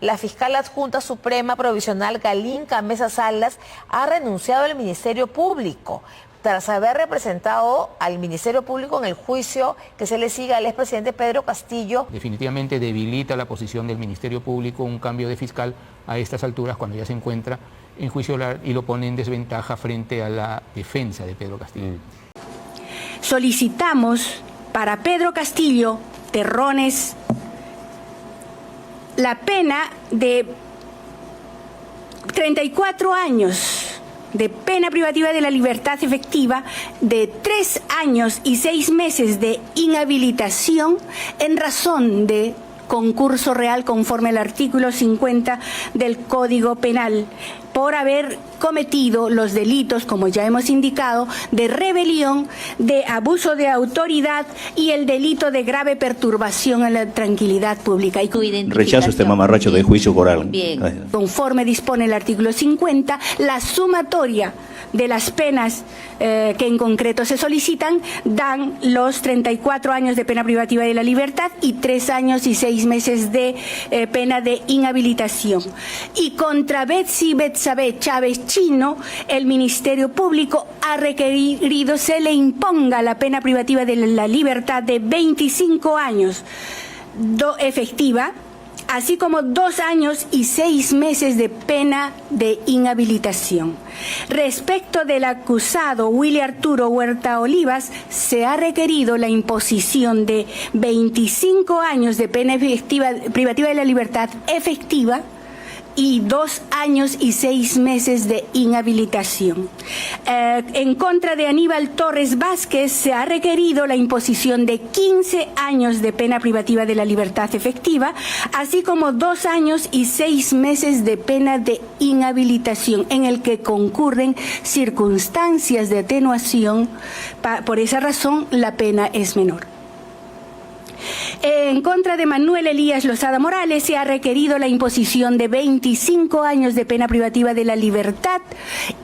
La fiscal adjunta suprema provisional Galinca Mesa Salas ha renunciado al Ministerio Público tras haber representado al Ministerio Público en el juicio que se le sigue al expresidente Pedro Castillo. Definitivamente debilita la posición del Ministerio Público un cambio de fiscal a estas alturas cuando ya se encuentra en juicio oral y lo pone en desventaja frente a la defensa de Pedro Castillo. Solicitamos para Pedro Castillo Terrones la pena de 34 años de pena privativa de la libertad efectiva, de 3 años y 6 meses de inhabilitación en razón de concurso real conforme al artículo 50 del Código Penal, por haber cometido los delitos, como ya hemos indicado, de rebelión, de abuso de autoridad y el delito de grave perturbación a la tranquilidad pública. Y rechazo este mamarracho de juicio oral. Bien. Conforme dispone el artículo 50, la sumatoria de las penas que en concreto se solicitan dan los 34 años de pena privativa de la libertad y 3 años y 6 meses de pena de inhabilitación. Y contra Betsy Betsabe Chávez Chino, el Ministerio Público ha requerido se le imponga la pena privativa de la libertad de 25 años efectiva, así como 2 años y 6 meses de pena de inhabilitación. Respecto del acusado Willy Arturo Huerta Olivas, se ha requerido la imposición de 25 años de pena privativa de la libertad efectiva y 2 años y 6 meses de inhabilitación. En contra de Aníbal Torres Vázquez se ha requerido la imposición de 15 años de pena privativa de la libertad efectiva, así como 2 años y 6 meses de pena de inhabilitación, en el que concurren circunstancias de atenuación. Por esa razón, la pena es menor. En contra de Manuel Elías Lozada Morales se ha requerido la imposición de 25 años de pena privativa de la libertad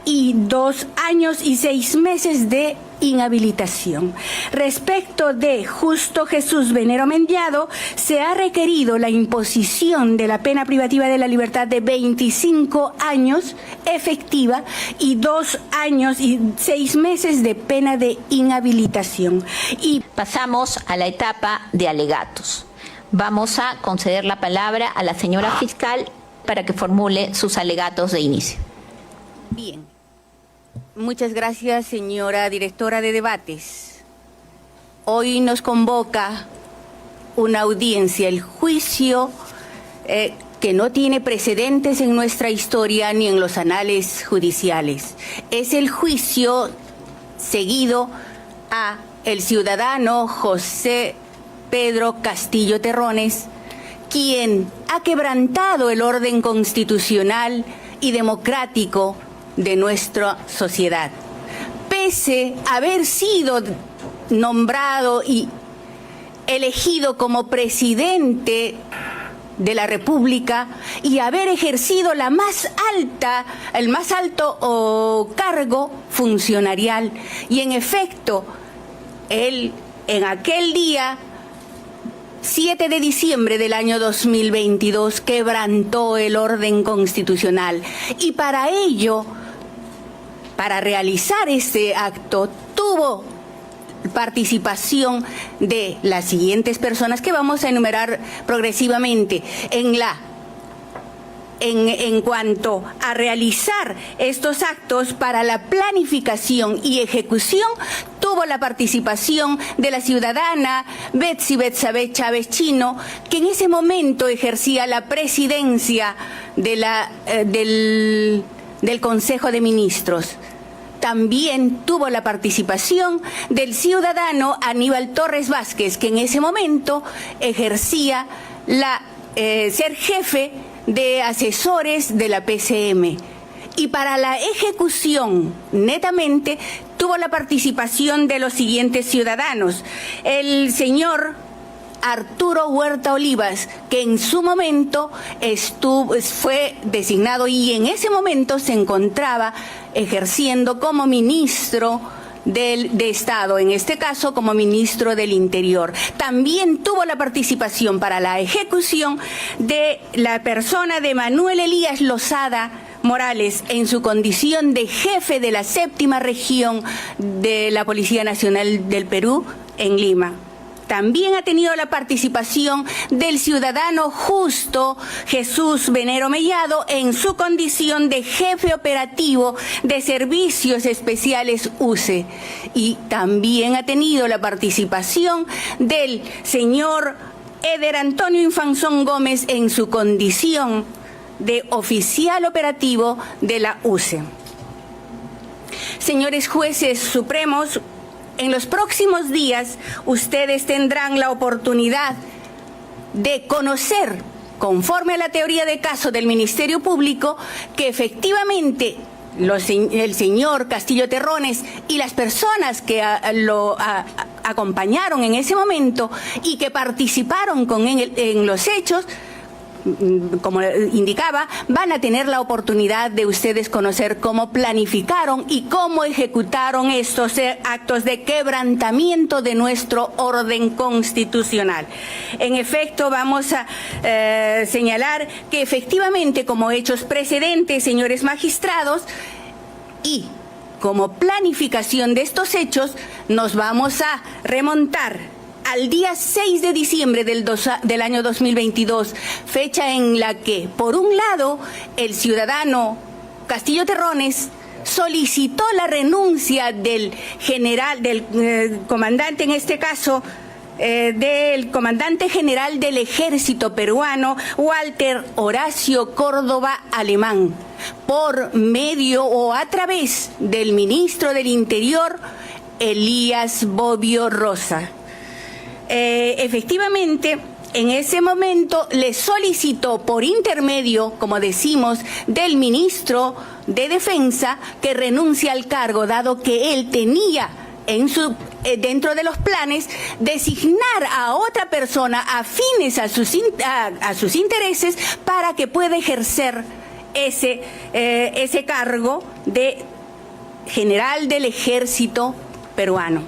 y 2 años y 6 meses de inhabilitación. Respecto de Justo Jesús Venero Mendiado, se ha requerido la imposición de la pena privativa de la libertad de 25 años efectiva y 2 años y 6 meses de pena de inhabilitación. Y pasamos a la etapa de alegatos. Vamos a conceder la palabra a la señora fiscal para que formule sus alegatos de inicio. Bien. Muchas gracias, señora directora de debates. Hoy nos convoca una audiencia, el juicio que no tiene precedentes en nuestra historia ni en los anales judiciales. Es el juicio seguido a el ciudadano José Pedro Castillo Terrones, quien ha quebrantado el orden constitucional y democrático de nuestra sociedad. Pese a haber sido nombrado y elegido como presidente de la República y haber ejercido el más alto cargo funcionarial, y en efecto, él en aquel día 7 de diciembre del año 2022 quebrantó el orden constitucional, y para ello, para realizar este acto, tuvo participación de las siguientes personas que vamos a enumerar progresivamente. En cuanto a realizar estos actos para la planificación y ejecución, tuvo la participación de la ciudadana Betsy Betsabe Chávez Chino, que en ese momento ejercía la presidencia de del Consejo de Ministros. También tuvo la participación del ciudadano Aníbal Torres Vázquez, que en ese momento ejercía ser jefe de asesores de la PCM. Y para la ejecución, netamente, tuvo la participación de los siguientes ciudadanos: el señor Arturo Huerta Olivas, que en su momento fue designado y en ese momento se encontraba ejerciendo como ministro de Estado, en este caso como ministro del Interior. También tuvo la participación para la ejecución de la persona de Manuel Elías Lozada Morales en su condición de jefe de la 7ª región de la Policía Nacional del Perú en Lima. También ha tenido la participación del ciudadano Justo Jesús Venero Mellado en su condición de jefe operativo de Servicios Especiales UCE. Y también ha tenido la participación del señor Eder Antonio Infanzón Gómez en su condición de oficial operativo de la UCE. Señores jueces supremos, en los próximos días ustedes tendrán la oportunidad de conocer, conforme a la teoría de caso del Ministerio Público, que efectivamente el señor Castillo Terrones y las personas que lo acompañaron en ese momento y que participaron en los hechos, como indicaba, van a tener la oportunidad de ustedes conocer cómo planificaron y cómo ejecutaron estos actos de quebrantamiento de nuestro orden constitucional. En efecto, vamos a señalar que efectivamente, como hechos precedentes, señores magistrados, y como planificación de estos hechos, nos vamos a remontar al día 6 de diciembre del año 2022, fecha en la que, por un lado, el ciudadano Castillo Terrones solicitó la renuncia del general, del comandante, en este caso, del comandante general del ejército peruano, Walter Horacio Córdoba Alemán, por medio o a través del ministro del Interior, Elías Bobbio Rosa. Efectivamente, en ese momento le solicitó por intermedio, como decimos, del ministro de Defensa que renuncie al cargo, dado que él tenía dentro de los planes designar a otra persona afines a sus intereses para que pueda ejercer ese cargo de general del ejército peruano.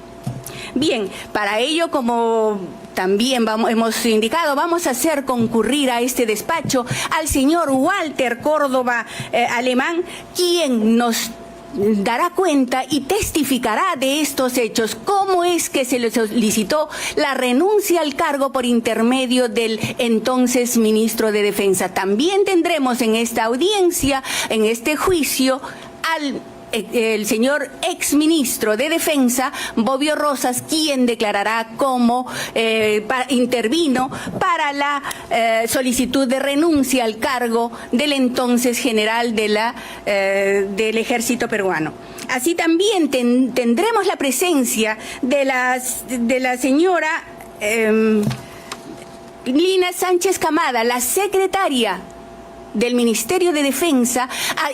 Bien, para ello, como también hemos indicado, vamos a hacer concurrir a este despacho al señor Walter Córdoba Alemán, quien nos dará cuenta y testificará de estos hechos, cómo es que se le solicitó la renuncia al cargo por intermedio del entonces ministro de Defensa. También tendremos en esta audiencia, en este juicio, el señor exministro de Defensa, Bobbio Rosas, quien declarará cómo intervino para la solicitud de renuncia al cargo del entonces general del ejército peruano. Así también tendremos la presencia de la señora Lina Sánchez Camada, la secretaria del Ministerio de Defensa,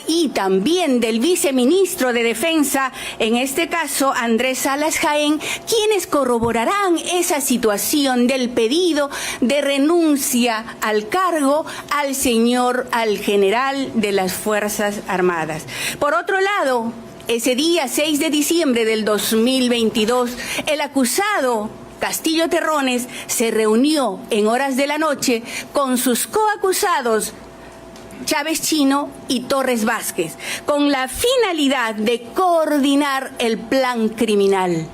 y también del viceministro de Defensa, en este caso Andrés Salas Jaén, quienes corroborarán esa situación del pedido de renuncia al cargo al general de las Fuerzas Armadas. Por otro lado, ese día 6 de diciembre del 2022, el acusado Castillo Terrones se reunió en horas de la noche con sus coacusados Chávez Chino y Torres Vázquez, con la finalidad de coordinar el plan criminal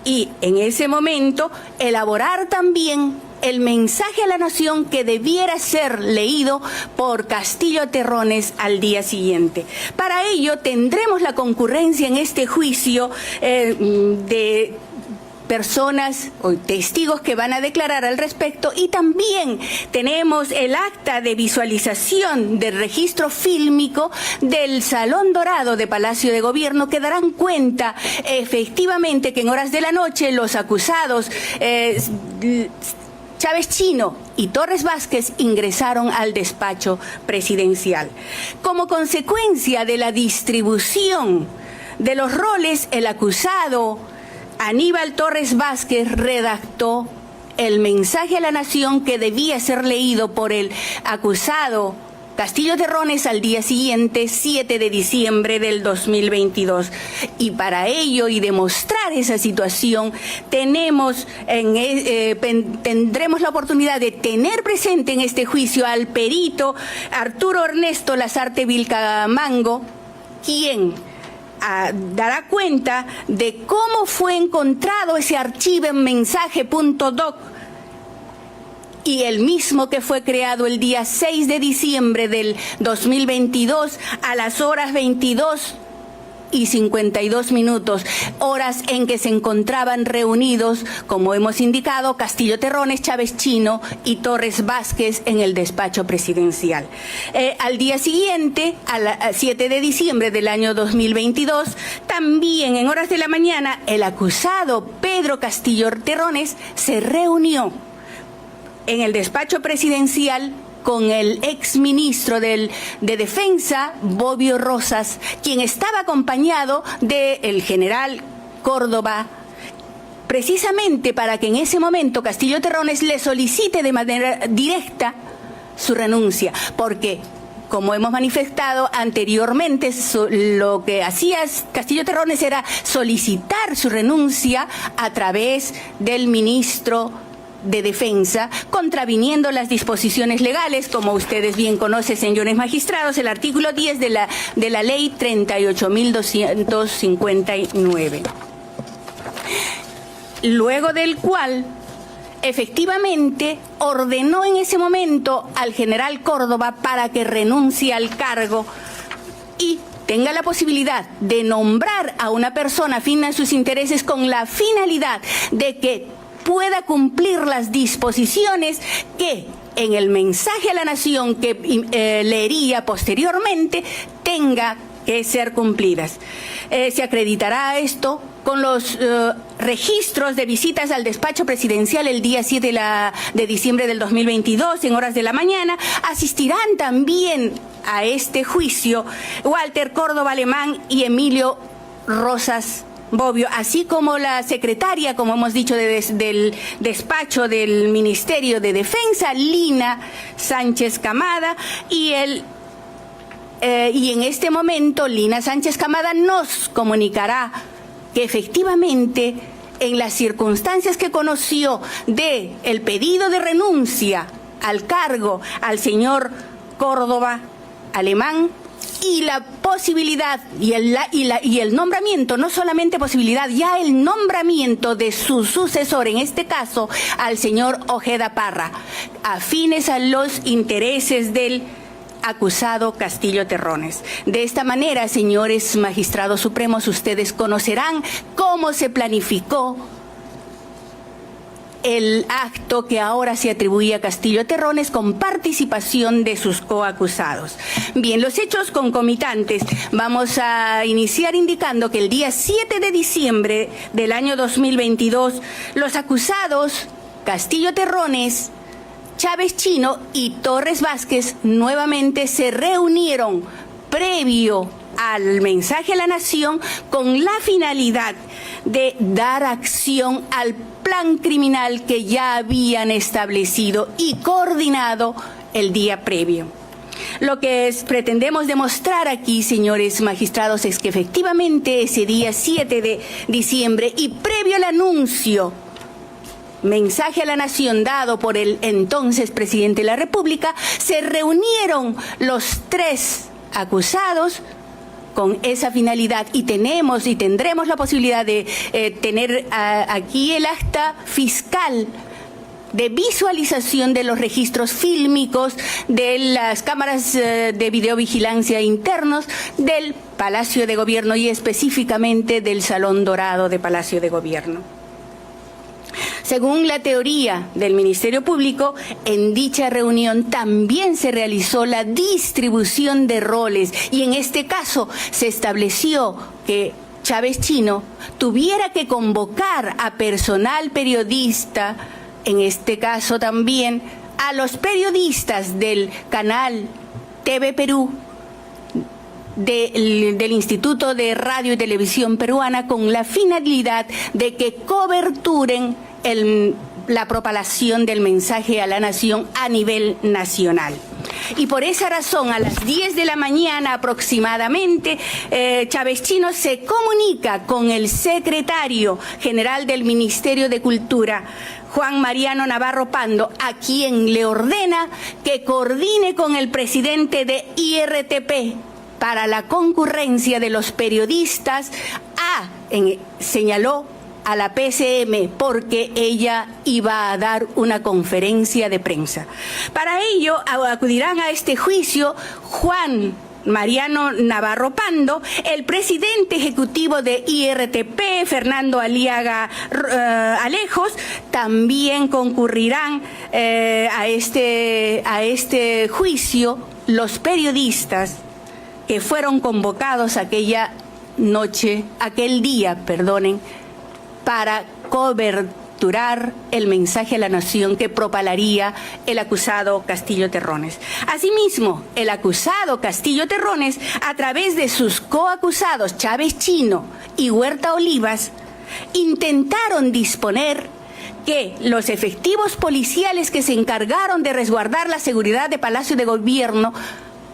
y en ese momento elaborar también el mensaje a la nación que debiera ser leído por Castillo Terrones al día siguiente. Para ello tendremos la concurrencia en este juicio de personas o testigos que van a declarar al respecto, y también tenemos el acta de visualización del registro fílmico del Salón Dorado de Palacio de Gobierno, que darán cuenta efectivamente que en horas de la noche los acusados Chávez Chino y Torres Vázquez ingresaron al despacho presidencial. Como consecuencia de la distribución de los roles, el acusado Aníbal Torres Vázquez redactó el mensaje a la nación que debía ser leído por el acusado Castillo Terrones al día siguiente, 7 de diciembre del 2022. Y para ello y demostrar esa situación, tendremos la oportunidad de tener presente en este juicio al perito Arturo Ernesto Lazarte Vilcamango, quien dará cuenta de cómo fue encontrado ese archivo en mensaje.doc, y el mismo que fue creado el día 6 de diciembre del 2022 a las horas 22:52, horas en que se encontraban reunidos, como hemos indicado, Castillo Terrones, Chávez Chino y Torres Vázquez en el despacho presidencial. Al día siguiente, a 7 de diciembre del año 2022, también en horas de la mañana, el acusado Pedro Castillo Terrones se reunió en el despacho presidencial con el exministro de Defensa, Bobbio Rosas, quien estaba acompañado del general Córdoba, precisamente para que en ese momento Castillo Terrones le solicite de manera directa su renuncia, porque, como hemos manifestado anteriormente, lo que hacía Castillo Terrones era solicitar su renuncia a través del ministro de Defensa, contraviniendo las disposiciones legales, como ustedes bien conocen, señores magistrados, el artículo 10 de la ley 38.259. Luego del cual, efectivamente, ordenó en ese momento al general Córdoba para que renuncie al cargo y tenga la posibilidad de nombrar a una persona afín a sus intereses con la finalidad de que pueda cumplir las disposiciones que en el mensaje a la nación que leería posteriormente tenga que ser cumplidas. Se acreditará esto con los registros de visitas al despacho presidencial el día 7 de diciembre del 2022 en horas de la mañana. Asistirán también a este juicio Walter Córdoba Alemán y Emilio Rosas Bobbio, así como la secretaria, como hemos dicho, del despacho del Ministerio de Defensa, Lina Sánchez Camada, y en este momento Lina Sánchez Camada nos comunicará que efectivamente en las circunstancias que conoció de el pedido de renuncia al cargo al señor Córdoba Alemán, y la posibilidad y el nombramiento, no solamente posibilidad, ya el nombramiento de su sucesor, en este caso al señor Ojeda Parra, afines a los intereses del acusado Castillo Terrones. De esta manera, señores magistrados supremos, ustedes conocerán cómo se planificó el acto que ahora se atribuye a Castillo Terrones con participación de sus coacusados. Bien, los hechos concomitantes. Vamos a iniciar indicando que el día 7 de diciembre del año 2022, los acusados Castillo Terrones, Chávez Chino y Torres Vázquez nuevamente se reunieron previo al mensaje a la nación con la finalidad de dar acción al plan criminal que ya habían establecido y coordinado el día previo. Lo que pretendemos demostrar aquí, señores magistrados, es que efectivamente ese día 7 de diciembre y previo al anuncio, mensaje a la nación dado por el entonces presidente de la República, se reunieron los tres acusados con esa finalidad, y tendremos la posibilidad de tener aquí el acta fiscal de visualización de los registros fílmicos de las cámaras de videovigilancia internos del Palacio de Gobierno y específicamente del Salón Dorado de Palacio de Gobierno. Según la teoría del Ministerio Público, en dicha reunión también se realizó la distribución de roles y en este caso se estableció que Chávez Chino tuviera que convocar a personal periodista, en este caso también a los periodistas del canal TV Perú, del Instituto de Radio y Televisión Peruana, con la finalidad de que coberturen la propalación del mensaje a la nación a nivel nacional. Y por esa razón, a las 10 de la mañana aproximadamente, Chávez Chino se comunica con el secretario general del Ministerio de Cultura, Juan Mariano Navarro Pando, a quien le ordena que coordine con el presidente de IRTP para la concurrencia de los periodistas señaló a la PCM, porque ella iba a dar una conferencia de prensa. Para ello acudirán a este juicio Juan Mariano Navarro Pando, el presidente ejecutivo de IRTP, Fernando Aliaga Alejos. También concurrirán a este juicio los periodistas que fueron convocados aquel día, para coberturar el mensaje a la nación que propalaría el acusado Castillo Terrones. Asimismo, el acusado Castillo Terrones, a través de sus coacusados Chávez Chino y Huerta Olivas, intentaron disponer que los efectivos policiales que se encargaron de resguardar la seguridad de Palacio de Gobierno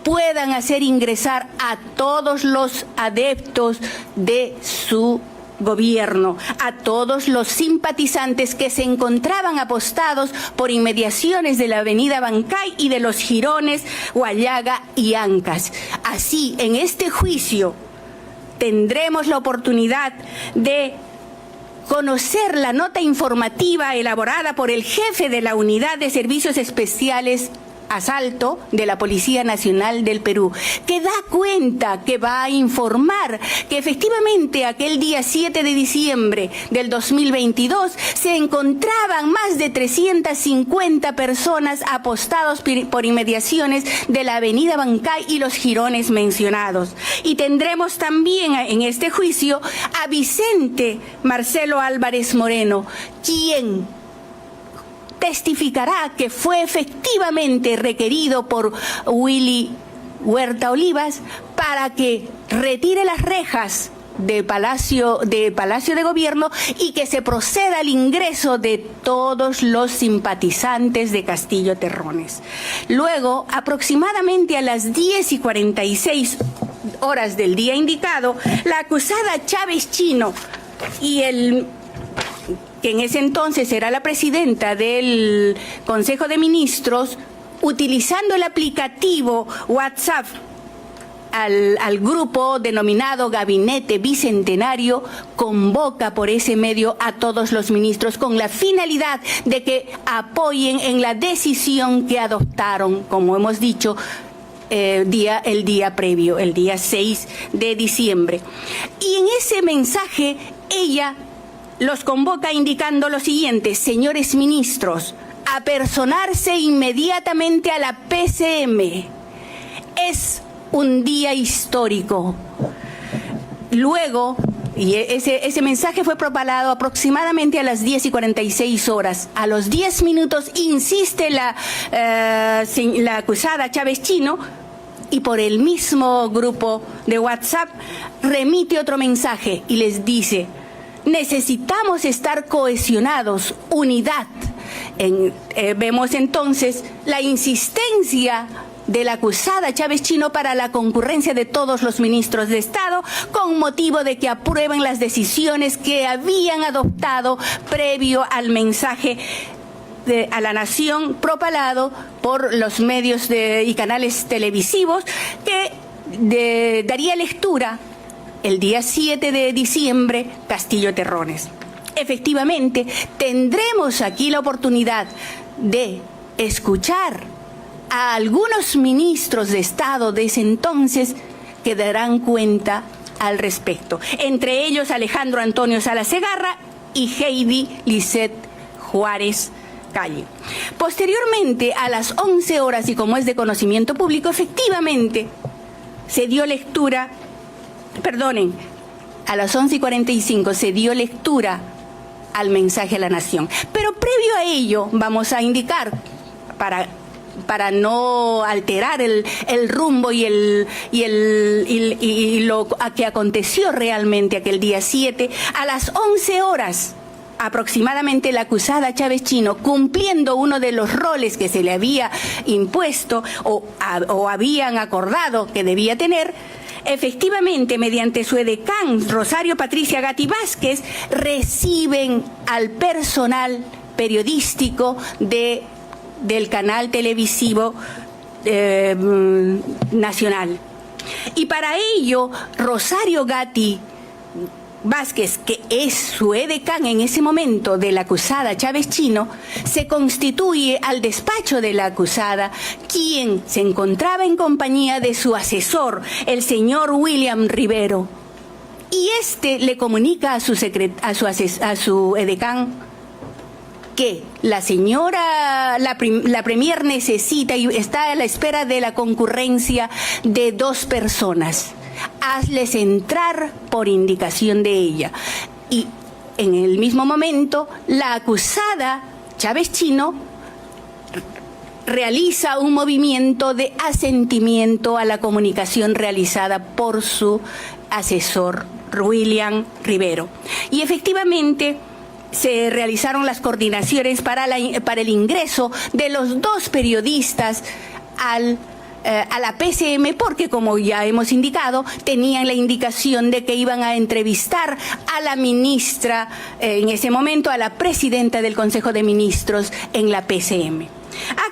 puedan hacer ingresar a todos los adeptos de su gobierno, a todos los simpatizantes que se encontraban apostados por inmediaciones de la avenida Bancay y de los jirones Huallaga y Ancas. Así, en este juicio tendremos la oportunidad de conocer la nota informativa elaborada por el jefe de la Unidad de Servicios Especiales Asalto de la Policía Nacional del Perú, que da cuenta, que va a informar que efectivamente aquel día 7 de diciembre del 2022 se encontraban más de 350 personas apostados por inmediaciones de la avenida Bancay y los jirones mencionados. Y tendremos también en este juicio a Vicente Marcelo Álvarez Moreno, quien testificará que fue efectivamente requerido por Willy Huerta Olivas para que retire las rejas de Palacio de Gobierno y que se proceda al ingreso de todos los simpatizantes de Castillo Terrones. Luego, aproximadamente a las 10:46 horas del día indicado, la acusada Chávez Chino y que en ese entonces era la presidenta del Consejo de Ministros, utilizando el aplicativo WhatsApp al grupo denominado Gabinete Bicentenario, convoca por ese medio a todos los ministros con la finalidad de que apoyen en la decisión que adoptaron, como hemos dicho, el día previo, el día 6 de diciembre. Y en ese mensaje ella los convoca indicando lo siguiente: señores ministros, apersonarse inmediatamente a la PCM. Es un día histórico. Luego, y ese mensaje fue propalado aproximadamente a las 10:46 horas. A los 10 minutos insiste la acusada Chávez Chino, y por el mismo grupo de WhatsApp remite otro mensaje y les dice: necesitamos estar cohesionados, unidad. Vemos entonces la insistencia de la acusada Chávez Chino para la concurrencia de todos los ministros de Estado con motivo de que aprueben las decisiones que habían adoptado previo al mensaje a la nación propalado por los medios y canales televisivos que daría lectura el día 7 de diciembre, Castillo Terrones. Efectivamente, tendremos aquí la oportunidad de escuchar a algunos ministros de Estado de ese entonces que darán cuenta al respecto. Entre ellos, Alejandro Antonio Sala Segarra y Heidi Lisset Juárez Calle. Posteriormente, a las 11 horas, y como es de conocimiento público, efectivamente se dio lectura. A las 11:45 se dio lectura al mensaje a la nación. Pero previo a ello, vamos a indicar, para no alterar el rumbo y lo que aconteció realmente aquel día 7, a las 11 horas aproximadamente la acusada Chávez Chino, cumpliendo uno de los roles que se le había impuesto o habían acordado que debía tener, efectivamente, mediante su edecán, Rosario Patricia Gatti Vázquez, reciben al personal periodístico del canal televisivo nacional. Y para ello, Rosario Gatti Vázquez, que es su edecán en ese momento de la acusada Chávez Chino, se constituye al despacho de la acusada, quien se encontraba en compañía de su asesor, el señor William Rivero. Y este le comunica a su edecán que la señora, la premier necesita y está a la espera de la concurrencia de 2 personas. Hazles entrar por indicación de ella. Y en el mismo momento, la acusada Chávez Chino realiza un movimiento de asentimiento a la comunicación realizada por su asesor William Rivero. Y efectivamente se realizaron las coordinaciones para el ingreso de los 2 periodistas a la PCM, porque, como ya hemos indicado, tenían la indicación de que iban a entrevistar a la ministra, en ese momento a la presidenta del Consejo de Ministros en la PCM.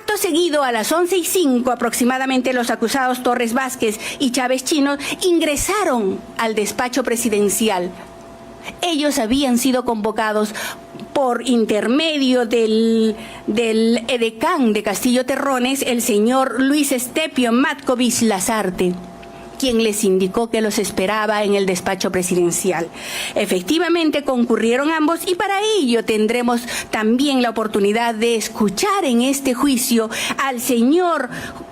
Acto seguido, a las 11:05 aproximadamente, los acusados Torres Vázquez y Chávez Chino ingresaron al despacho presidencial. Ellos habían sido convocados por intermedio del edecán de Castillo Terrones, el señor Luis Estepio Matkovic Lazarte, quien les indicó que los esperaba en el despacho presidencial. Efectivamente concurrieron ambos, y para ello tendremos también la oportunidad de escuchar en este juicio al señor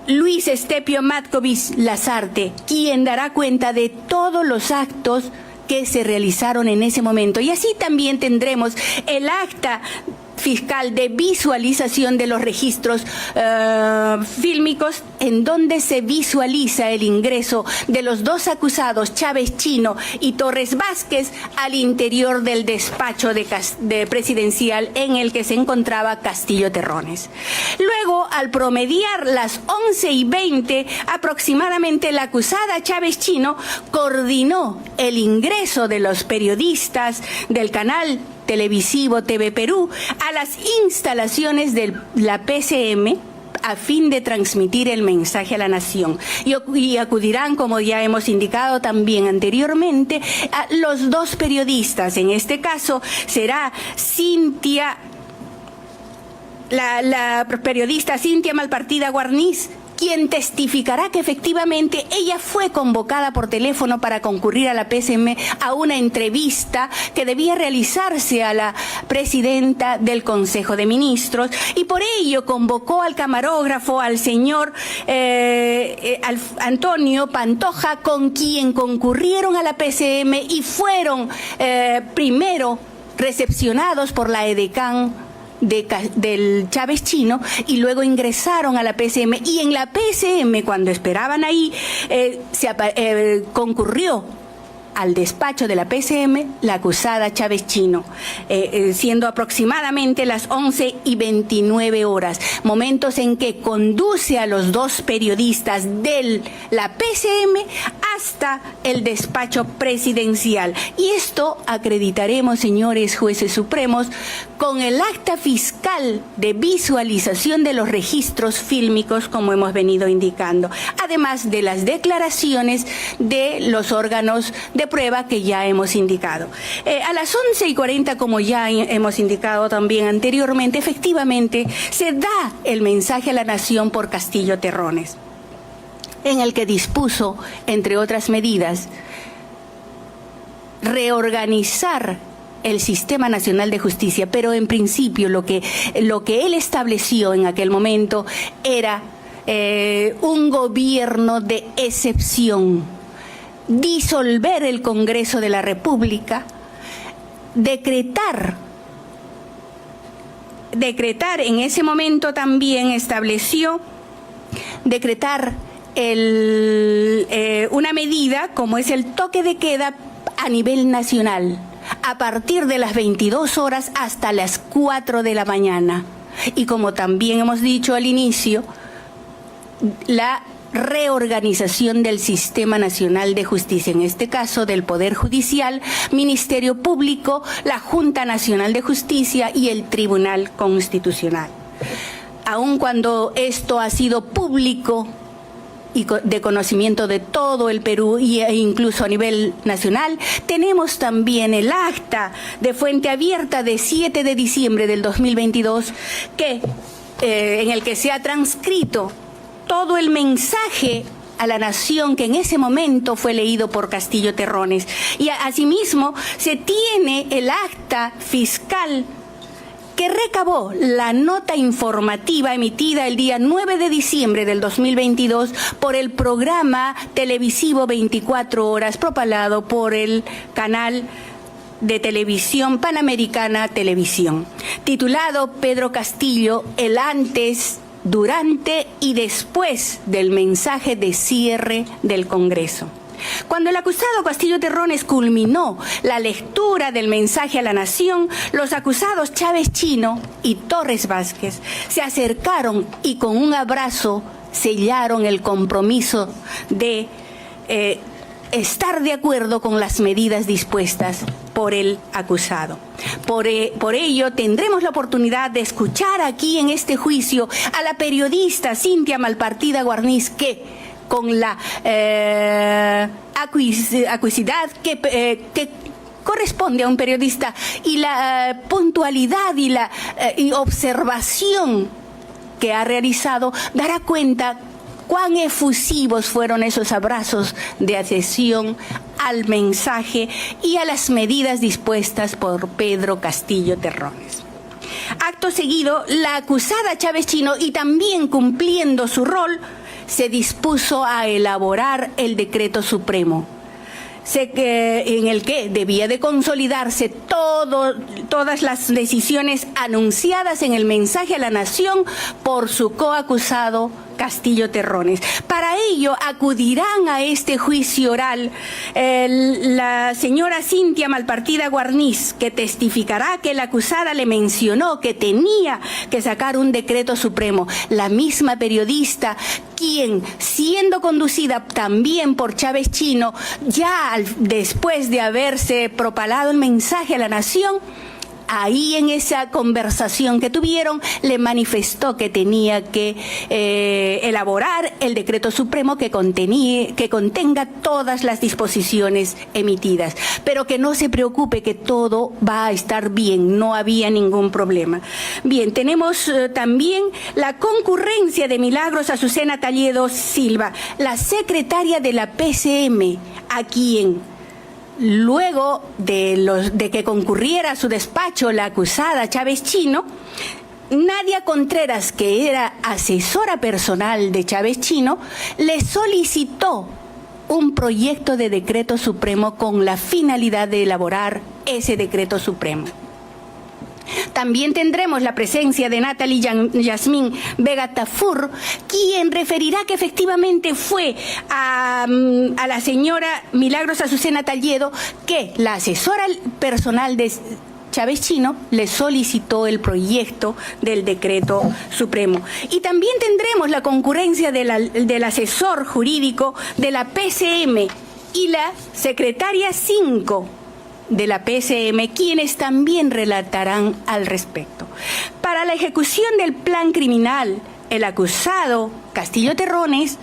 Luis Estepio Matkovic Lazarte, quien dará cuenta de todos los actos que se realizaron en ese momento. Y así también tendremos el acta fiscal de visualización de los registros fílmicos, en donde se visualiza el ingreso de los 2 acusados, Chávez Chino y Torres Vázquez, al interior del despacho de presidencial en el que se encontraba Castillo Terrones. Luego, al promediar las 11:20, aproximadamente, la acusada Chávez Chino coordinó el ingreso de los periodistas del canal televisivo TV Perú a las instalaciones de la PCM a fin de transmitir el mensaje a la nación. Y acudirán, como ya hemos indicado también anteriormente, a los 2 periodistas. En este caso será la periodista Cintia Malpartida Guarniz, quien testificará que efectivamente ella fue convocada por teléfono para concurrir a la PCM a una entrevista que debía realizarse a la presidenta del Consejo de Ministros, y por ello convocó al camarógrafo, al señor Antonio Pantoja, con quien concurrieron a la PCM y fueron primero recepcionados por la edecán del Chávez Chino, y luego ingresaron a la PCM, y en la PCM, cuando esperaban ahí, concurrió al despacho de la PCM la acusada Chávez Chino, siendo aproximadamente las 11:29, momentos en que conduce a los 2 periodistas de la PCM hasta el despacho presidencial. Y esto acreditaremos, señores jueces supremos, con el acta fiscal de visualización de los registros fílmicos, como hemos venido indicando, además de las declaraciones de los órganos de prueba que ya hemos indicado. A las 11:40, como ya hemos indicado también anteriormente, efectivamente se da el mensaje a la nación por Castillo Terrones, en el que dispuso, entre otras medidas, reorganizar el Sistema Nacional de Justicia, pero en principio lo que él estableció en aquel momento era un gobierno de excepción, disolver el Congreso de la República, decretar en ese momento también estableció decretar una medida como es el toque de queda a nivel nacional, a partir de las 22 horas hasta las 4 de la mañana. Y como también hemos dicho al inicio, la reorganización del Sistema Nacional de Justicia, en este caso del Poder Judicial, Ministerio Público, la Junta Nacional de Justicia y el Tribunal Constitucional. Aun cuando esto ha sido público y de conocimiento de todo el Perú e incluso a nivel nacional, tenemos también el acta de fuente abierta de 7 de diciembre del 2022 en el que se ha transcrito todo el mensaje a la nación que en ese momento fue leído por Castillo Terrones. Y asimismo se tiene el acta fiscal que recabó la nota informativa emitida el día 9 de diciembre del 2022 por el programa televisivo 24 horas propalado por el canal de televisión Panamericana Televisión, titulado Pedro Castillo, el antes, durante y después del mensaje de cierre del Congreso. Cuando el acusado Castillo Terrones culminó la lectura del mensaje a la nación, los acusados Chávez Chino y Torres Vázquez se acercaron y con un abrazo sellaron el compromiso de estar de acuerdo con las medidas dispuestas por el acusado. Por ello, tendremos la oportunidad de escuchar aquí en este juicio a la periodista Cintia Malpartida Guarniz, que con la acuicidad que corresponde a un periodista y la puntualidad y la observación que ha realizado, dará cuenta cuán efusivos fueron esos abrazos de adhesión al mensaje y a las medidas dispuestas por Pedro Castillo Terrones. Acto seguido, la acusada Chávez Chino, y también cumpliendo su rol, se dispuso a elaborar el decreto supremo, en el que debía de consolidarse todas las decisiones anunciadas en el mensaje a la nación por su coacusado Castillo Terrones. Para ello acudirán a este juicio oral la señora Cintia Malpartida Guarniz, que testificará que la acusada le mencionó que tenía que sacar un decreto supremo. La misma periodista, quien, siendo conducida también por Chávez Chino, ya después de haberse propalado el mensaje a la nación, ahí en esa conversación que tuvieron, le manifestó que tenía que elaborar el decreto supremo que contenga todas las disposiciones emitidas, pero que no se preocupe, que todo va a estar bien, no había ningún problema. Bien, tenemos también la concurrencia de Milagros Azucena Talledo Silva, la secretaria de la PCM, a quien, luego de que concurriera a su despacho la acusada Chávez Chino, Nadia Contreras, que era asesora personal de Chávez Chino, le solicitó un proyecto de decreto supremo con la finalidad de elaborar ese decreto supremo. También tendremos la presencia de Natalie Yasmín Vega Tafur, quien referirá que efectivamente fue a la señora Milagros Azucena Talledo que la asesora personal de Chávez Chino le solicitó el proyecto del decreto supremo. Y también tendremos la concurrencia del asesor jurídico de la PCM y la secretaria 5 de la PCM, quienes también relatarán al respecto. Para la ejecución del plan criminal, el acusado Castillo Terrones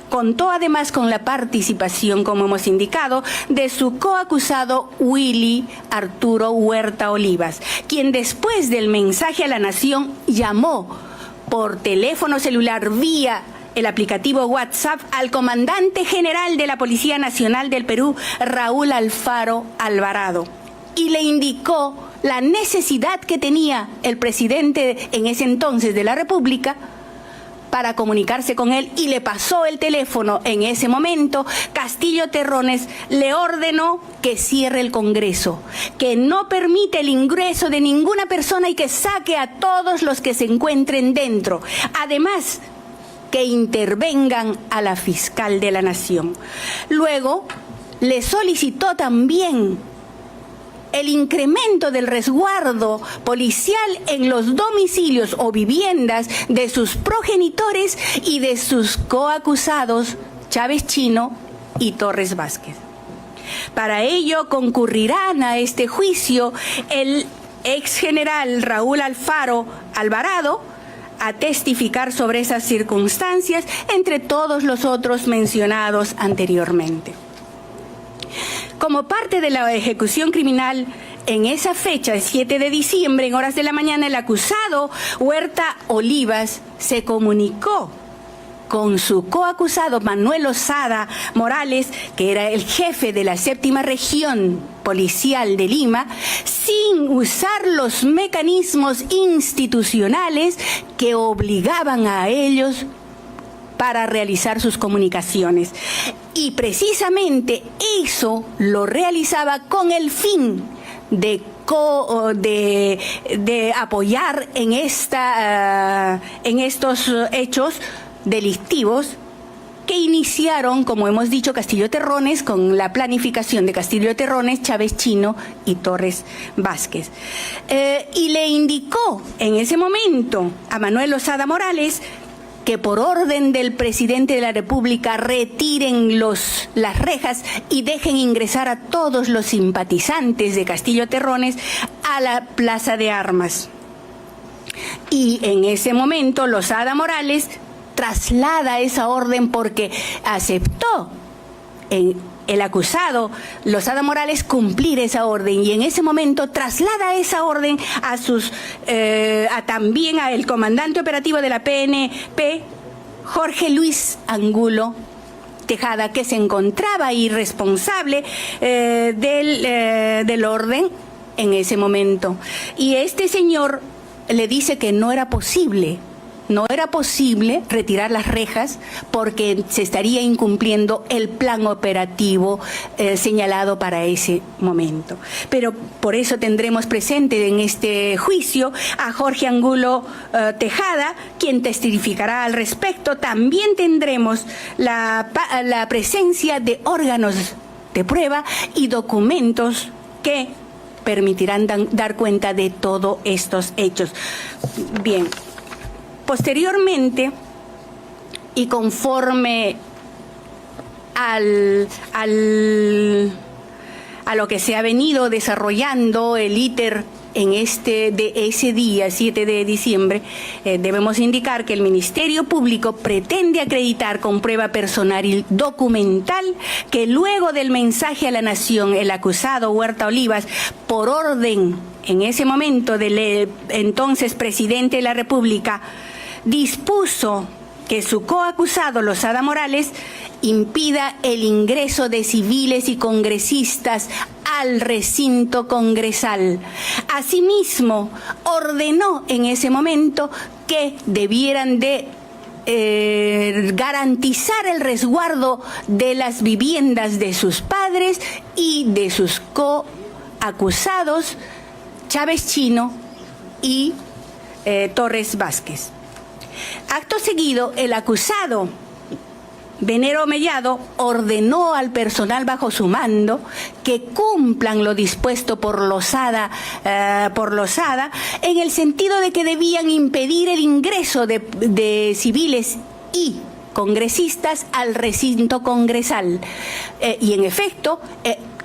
contó además con la participación, como hemos indicado, de su coacusado Willy Arturo Huerta Olivas, quien después del mensaje a la nación llamó por teléfono celular vía el aplicativo WhatsApp al comandante general de la Policía Nacional del Perú, Raúl Alfaro Alvarado, y le indicó la necesidad que tenía el presidente en ese entonces de la República para comunicarse con él, y le pasó el teléfono. En ese momento, Castillo Terrones le ordenó que cierre el Congreso, que no permite el ingreso de ninguna persona y que saque a todos los que se encuentren dentro. Además, que intervengan a la fiscal de la Nación. Luego, le solicitó también el incremento del resguardo policial en los domicilios o viviendas de sus progenitores y de sus coacusados Chávez Chino y Torres Vázquez. Para ello concurrirán a este juicio el ex general Raúl Alfaro Alvarado a testificar sobre esas circunstancias, entre todos los otros mencionados anteriormente. Como parte de la ejecución criminal, en esa fecha, el 7 de diciembre, en horas de la mañana, el acusado Huerta Olivas se comunicó con su coacusado Manuel Osada Morales, que era el jefe de la 7ª Región Policial de Lima, sin usar los mecanismos institucionales que obligaban a ellos para realizar sus comunicaciones. Y precisamente eso lo realizaba con el fin de apoyar en estos hechos delictivos que iniciaron, como hemos dicho, Castillo Terrones, con la planificación de Castillo Terrones, Chávez Chino y Torres Vázquez. Y le indicó en ese momento a Manuel Osada Morales que por orden del presidente de la República retiren las rejas y dejen ingresar a todos los simpatizantes de Castillo Terrones a la Plaza de Armas. Y en ese momento Osada Morales traslada esa orden porque aceptó el acusado Osada Morales cumplir esa orden, y en ese momento traslada esa orden también al comandante operativo de la PNP, Jorge Luis Angulo Tejada, que se encontraba ahí responsable del orden en ese momento. Y este señor le dice que no era posible retirar las rejas porque se estaría incumpliendo el plan operativo señalado para ese momento. Pero por eso tendremos presente en este juicio a Jorge Angulo Tejada, quien testificará al respecto. También tendremos la presencia de órganos de prueba y documentos que permitirán dar cuenta de todos estos hechos. Bien. Posteriormente, y conforme a lo que se ha venido desarrollando el íter de ese día, 7 de diciembre, debemos indicar que el Ministerio Público pretende acreditar con prueba personal y documental que luego del mensaje a la nación, el acusado Huerta Olivas, por orden en ese momento del entonces presidente de la República, dispuso que su coacusado Osada Morales impida el ingreso de civiles y congresistas al recinto congresal. Asimismo, ordenó en ese momento que debieran de garantizar el resguardo de las viviendas de sus padres y de sus coacusados Chávez Chino y Torres Vázquez. Acto seguido, el acusado Venero Mellado ordenó al personal bajo su mando que cumplan lo dispuesto por Osada en el sentido de que debían impedir el ingreso de civiles y congresistas al recinto congresal. Y en efecto,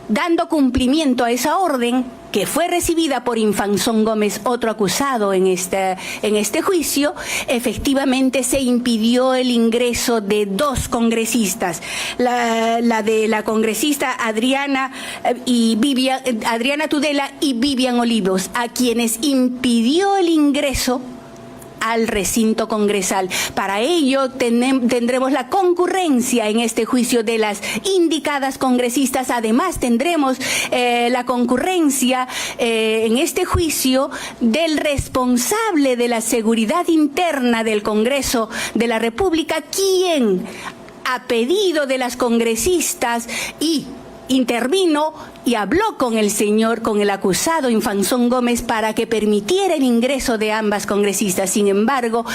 dando cumplimiento a esa orden, que fue recibida por Infanzón Gómez, otro acusado en este juicio, efectivamente se impidió el ingreso de 2 congresistas, la de la congresista Adriana Tudela y Vivian Olivos, a quienes impidió el ingreso al recinto congresal. Para ello tendremos la concurrencia en este juicio de las indicadas congresistas. Además tendremos la concurrencia en este juicio del responsable de la seguridad interna del Congreso de la República, quien a pedido de las congresistas intervino y habló con el acusado Infanzón Gómez para que permitiera el ingreso de ambas congresistas. Sin embargo,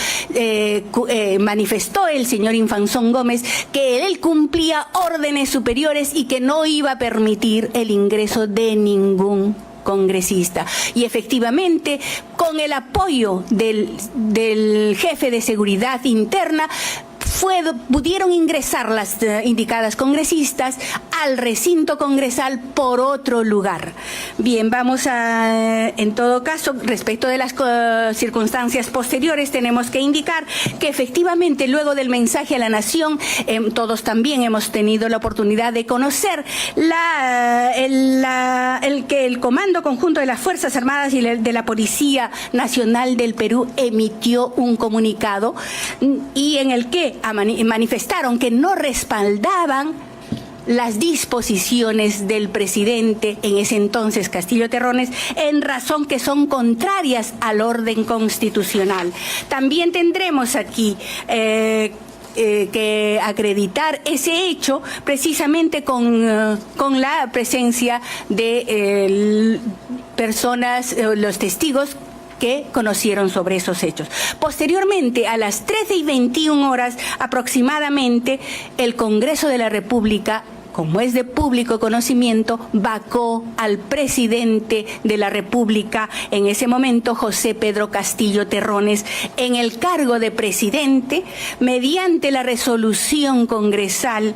manifestó el señor Infanzón Gómez que él cumplía órdenes superiores y que no iba a permitir el ingreso de ningún congresista. Y efectivamente, con el apoyo del jefe de seguridad interna, pudieron ingresar las indicadas congresistas al recinto congresal por otro lugar. Bien, vamos a, en todo caso, respecto de las circunstancias posteriores, tenemos que indicar que efectivamente luego del mensaje a la nación, todos también hemos tenido la oportunidad de conocer que el Comando Conjunto de las Fuerzas Armadas y de la Policía Nacional del Perú emitió un comunicado y en el que manifestaron que no respaldaban las disposiciones del presidente en ese entonces, Castillo Terrones, en razón que son contrarias al orden constitucional. También tendremos aquí que acreditar ese hecho precisamente con la presencia de personas, los testigos que conocieron sobre esos hechos. Posteriormente, a las 13:21 aproximadamente, el Congreso de la República, como es de público conocimiento, vacó al presidente de la República, en ese momento José Pedro Castillo Terrones, en el cargo de presidente, mediante la resolución congresal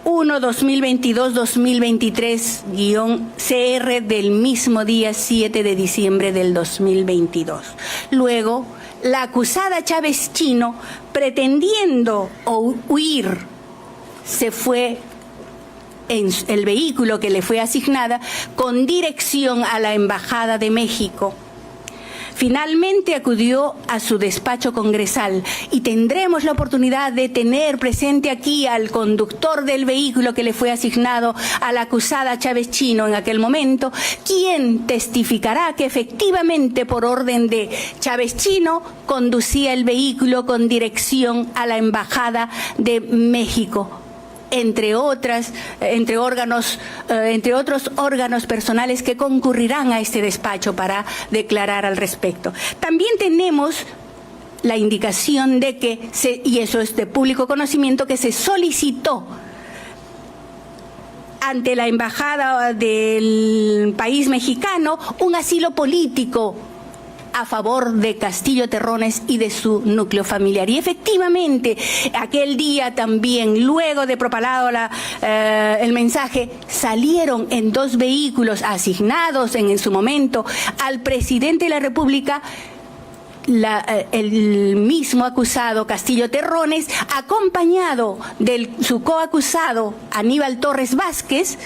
1/2022-2023-CR del mismo día 7 de diciembre del 2022. Luego, la acusada Chávez Chino, pretendiendo huir, se fue en el vehículo que le fue asignada con dirección a la Embajada de México. Finalmente acudió a su despacho congresal y tendremos la oportunidad de tener presente aquí al conductor del vehículo que le fue asignado a la acusada Chávez Chino en aquel momento, quien testificará que efectivamente por orden de Chávez Chino conducía el vehículo con dirección a la Embajada de México. Entre otros órganos personales que concurrirán a este despacho para declarar al respecto. También tenemos la indicación de que, y eso es de público conocimiento, que se solicitó ante la embajada del país mexicano un asilo político a favor de Castillo Terrones y de su núcleo familiar. Y efectivamente, aquel día también, luego de propalado el mensaje, salieron en 2 vehículos asignados en su momento al presidente de la República, el mismo acusado Castillo Terrones, acompañado de su coacusado Aníbal Torres Vázquez,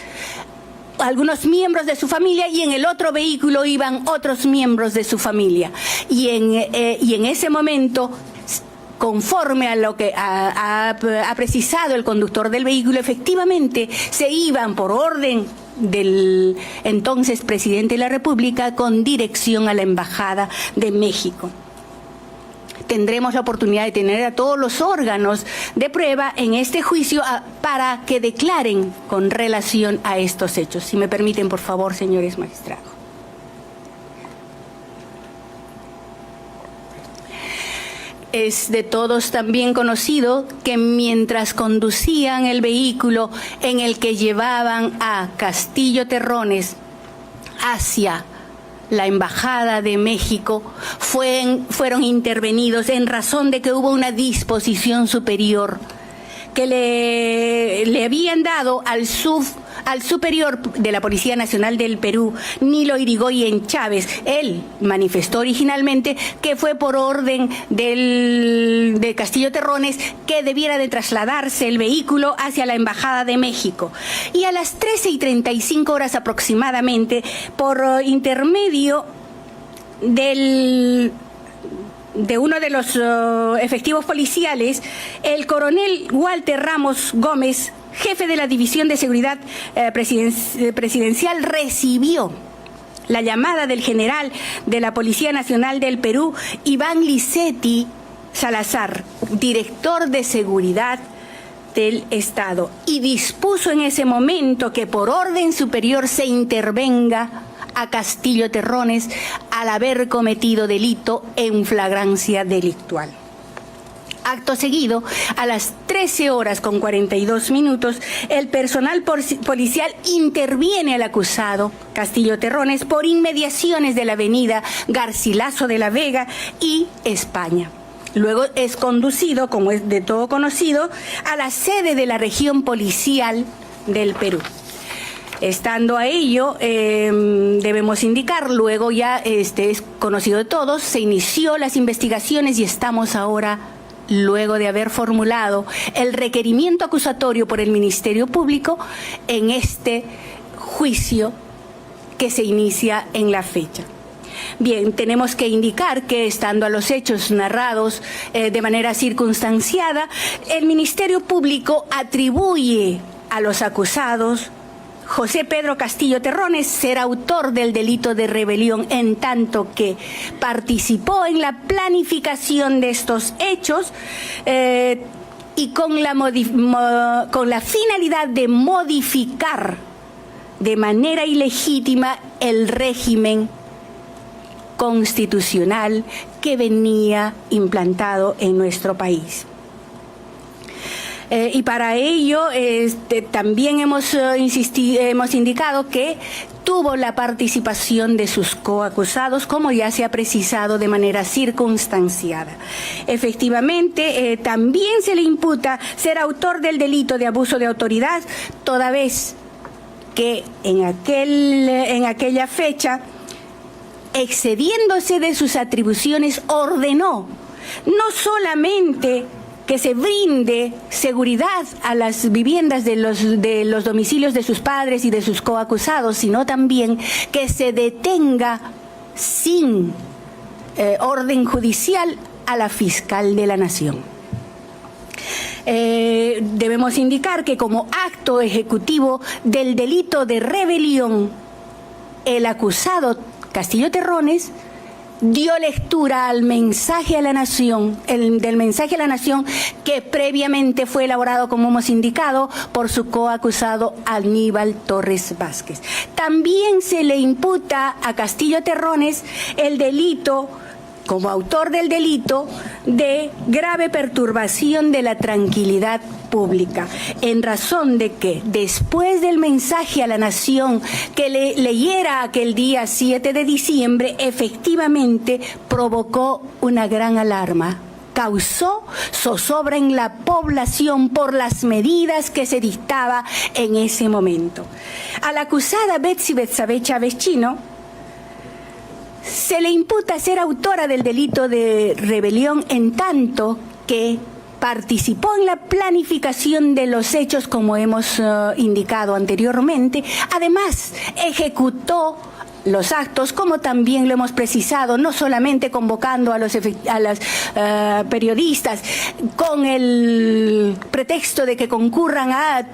algunos miembros de su familia, y en el otro vehículo iban otros miembros de su familia. Y en ese momento, conforme a lo que ha precisado el conductor del vehículo, efectivamente se iban por orden del entonces presidente de la República con dirección a la Embajada de México. Tendremos la oportunidad de tener a todos los órganos de prueba en este juicio para que declaren con relación a estos hechos. Si me permiten, por favor, señores magistrados. Es de todos también conocido que mientras conducían el vehículo en el que llevaban a Castillo Terrones hacia la Embajada de México, fueron intervenidos en razón de que hubo una disposición superior que le habían dado al superior de la Policía Nacional del Perú, Nilo Irigoyen Chávez. Él manifestó originalmente que fue por orden de Castillo Terrones que debiera de trasladarse el vehículo hacia la Embajada de México. Y a las 13:35 aproximadamente, por intermedio de uno de los efectivos policiales, el coronel Walter Ramos Gómez, jefe de la División de Seguridad Presidencial, recibió la llamada del general de la Policía Nacional del Perú, Iván Licetti Salazar, director de Seguridad del Estado, y dispuso en ese momento que por orden superior se intervenga a Castillo Terrones al haber cometido delito en flagrancia delictual. Acto seguido, a las 13:42, el personal policial interviene al acusado, Castillo Terrones, por inmediaciones de la avenida Garcilaso de la Vega y España. Luego es conducido, como es de todo conocido, a la sede de la región policial del Perú. Estando a ello, debemos indicar, luego ya es conocido de todos, se inició las investigaciones y estamos ahora, luego de haber formulado el requerimiento acusatorio por el Ministerio Público, en este juicio que se inicia en la fecha. Bien, tenemos que indicar que, estando a los hechos narrados de manera circunstanciada, el Ministerio Público atribuye a los acusados José Pedro Castillo Terrones ser autor del delito de rebelión, en tanto que participó en la planificación de estos hechos y con la finalidad de modificar de manera ilegítima el régimen constitucional que venía implantado en nuestro país. Y para ello también hemos indicado que tuvo la participación de sus coacusados, como ya se ha precisado de manera circunstanciada. Efectivamente, también se le imputa ser autor del delito de abuso de autoridad, toda vez que en aquella fecha, excediéndose de sus atribuciones, ordenó no solamente que se brinde seguridad a las viviendas de los domicilios de sus padres y de sus coacusados, sino también que se detenga sin orden judicial a la fiscal de la Nación. Debemos indicar que, como acto ejecutivo del delito de rebelión, el acusado Castillo Terrones dio lectura al mensaje a la Nación, del mensaje a la Nación que previamente fue elaborado, como hemos indicado, por su coacusado Aníbal Torres Vázquez. También se le imputa a Castillo Terrones el delito, como autor del delito, de grave perturbación de la tranquilidad pública, en razón de que, después del mensaje a la Nación que le leyera aquel día 7 de diciembre, efectivamente provocó una gran alarma. Causó zozobra en la población por las medidas que se dictaba en ese momento. A la acusada Betsy Betsabe Chávez Chino se le imputa ser autora del delito de rebelión, en tanto que participó en la planificación de los hechos, como hemos indicado anteriormente. Además, ejecutó los actos, como también lo hemos precisado, no solamente convocando a los periodistas con el pretexto de que concurran a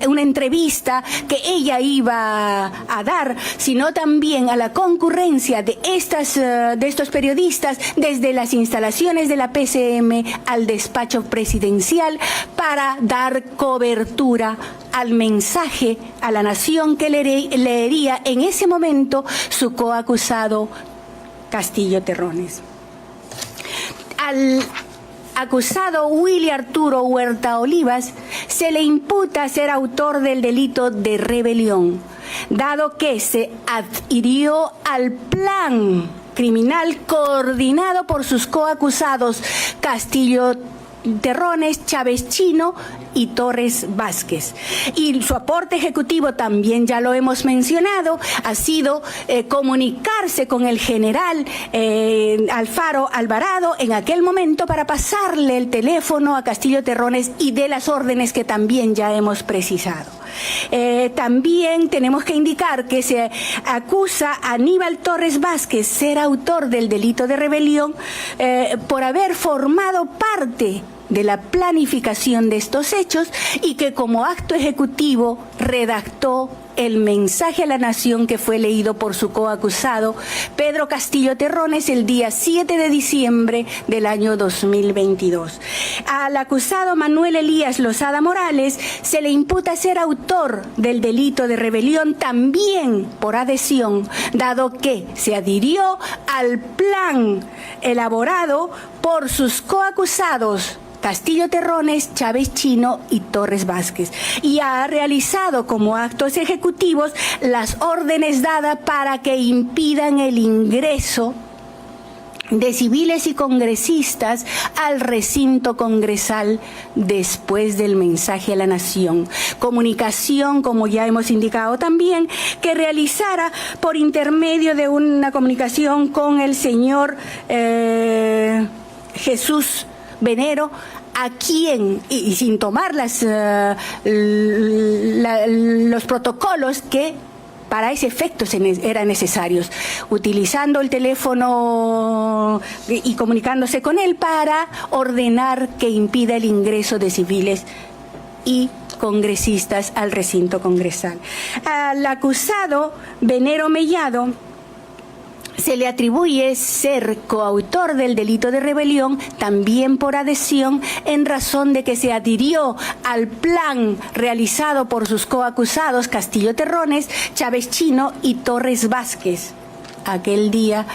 una entrevista que ella iba a dar, sino también a la concurrencia de estos periodistas desde las instalaciones de la PCM al despacho presidencial, para dar cobertura al mensaje a la Nación que leería en ese momento su coacusado Castillo Terrones. Al acusado Willy Arturo Huerta Olivas se le imputa ser autor del delito de rebelión, dado que se adhirió al plan criminal coordinado por sus coacusados Castillo Terrones, Chávez Chino y Torres Vázquez. Y su aporte ejecutivo, también ya lo hemos mencionado, ha sido comunicarse con el general Alfaro Alvarado en aquel momento para pasarle el teléfono a Castillo Terrones y de las órdenes que también ya hemos precisado. También tenemos que indicar que se acusa a Aníbal Torres Vázquez ser autor del delito de rebelión por haber formado parte de la planificación de estos hechos, y que como acto ejecutivo redactó el mensaje a la nación que fue leído por su coacusado, Pedro Castillo Terrones, el día 7 de diciembre del año 2022. Al acusado Manuel Elías Lozada Morales se le imputa ser autor del delito de rebelión también por adhesión, dado que se adhirió al plan elaborado por sus coacusados Castillo Terrones, Chávez Chino y Torres Vázquez, y ha realizado como actos ejecutivos las órdenes dadas para que impidan el ingreso de civiles y congresistas al recinto congresal después del mensaje a la nación. Comunicación, como ya hemos indicado también, que realizara por intermedio de una comunicación con el señor Jesús Venero, a quien, y sin tomar los protocolos que para ese efecto eran necesarios, utilizando el teléfono y comunicándose con él para ordenar que impida el ingreso de civiles y congresistas al recinto congresal. Al acusado Venero Mellado se le atribuye ser coautor del delito de rebelión también por adhesión, en razón de que se adhirió al plan realizado por sus coacusados Castillo Terrones, Chávez Chino y Torres Vázquez aquel día,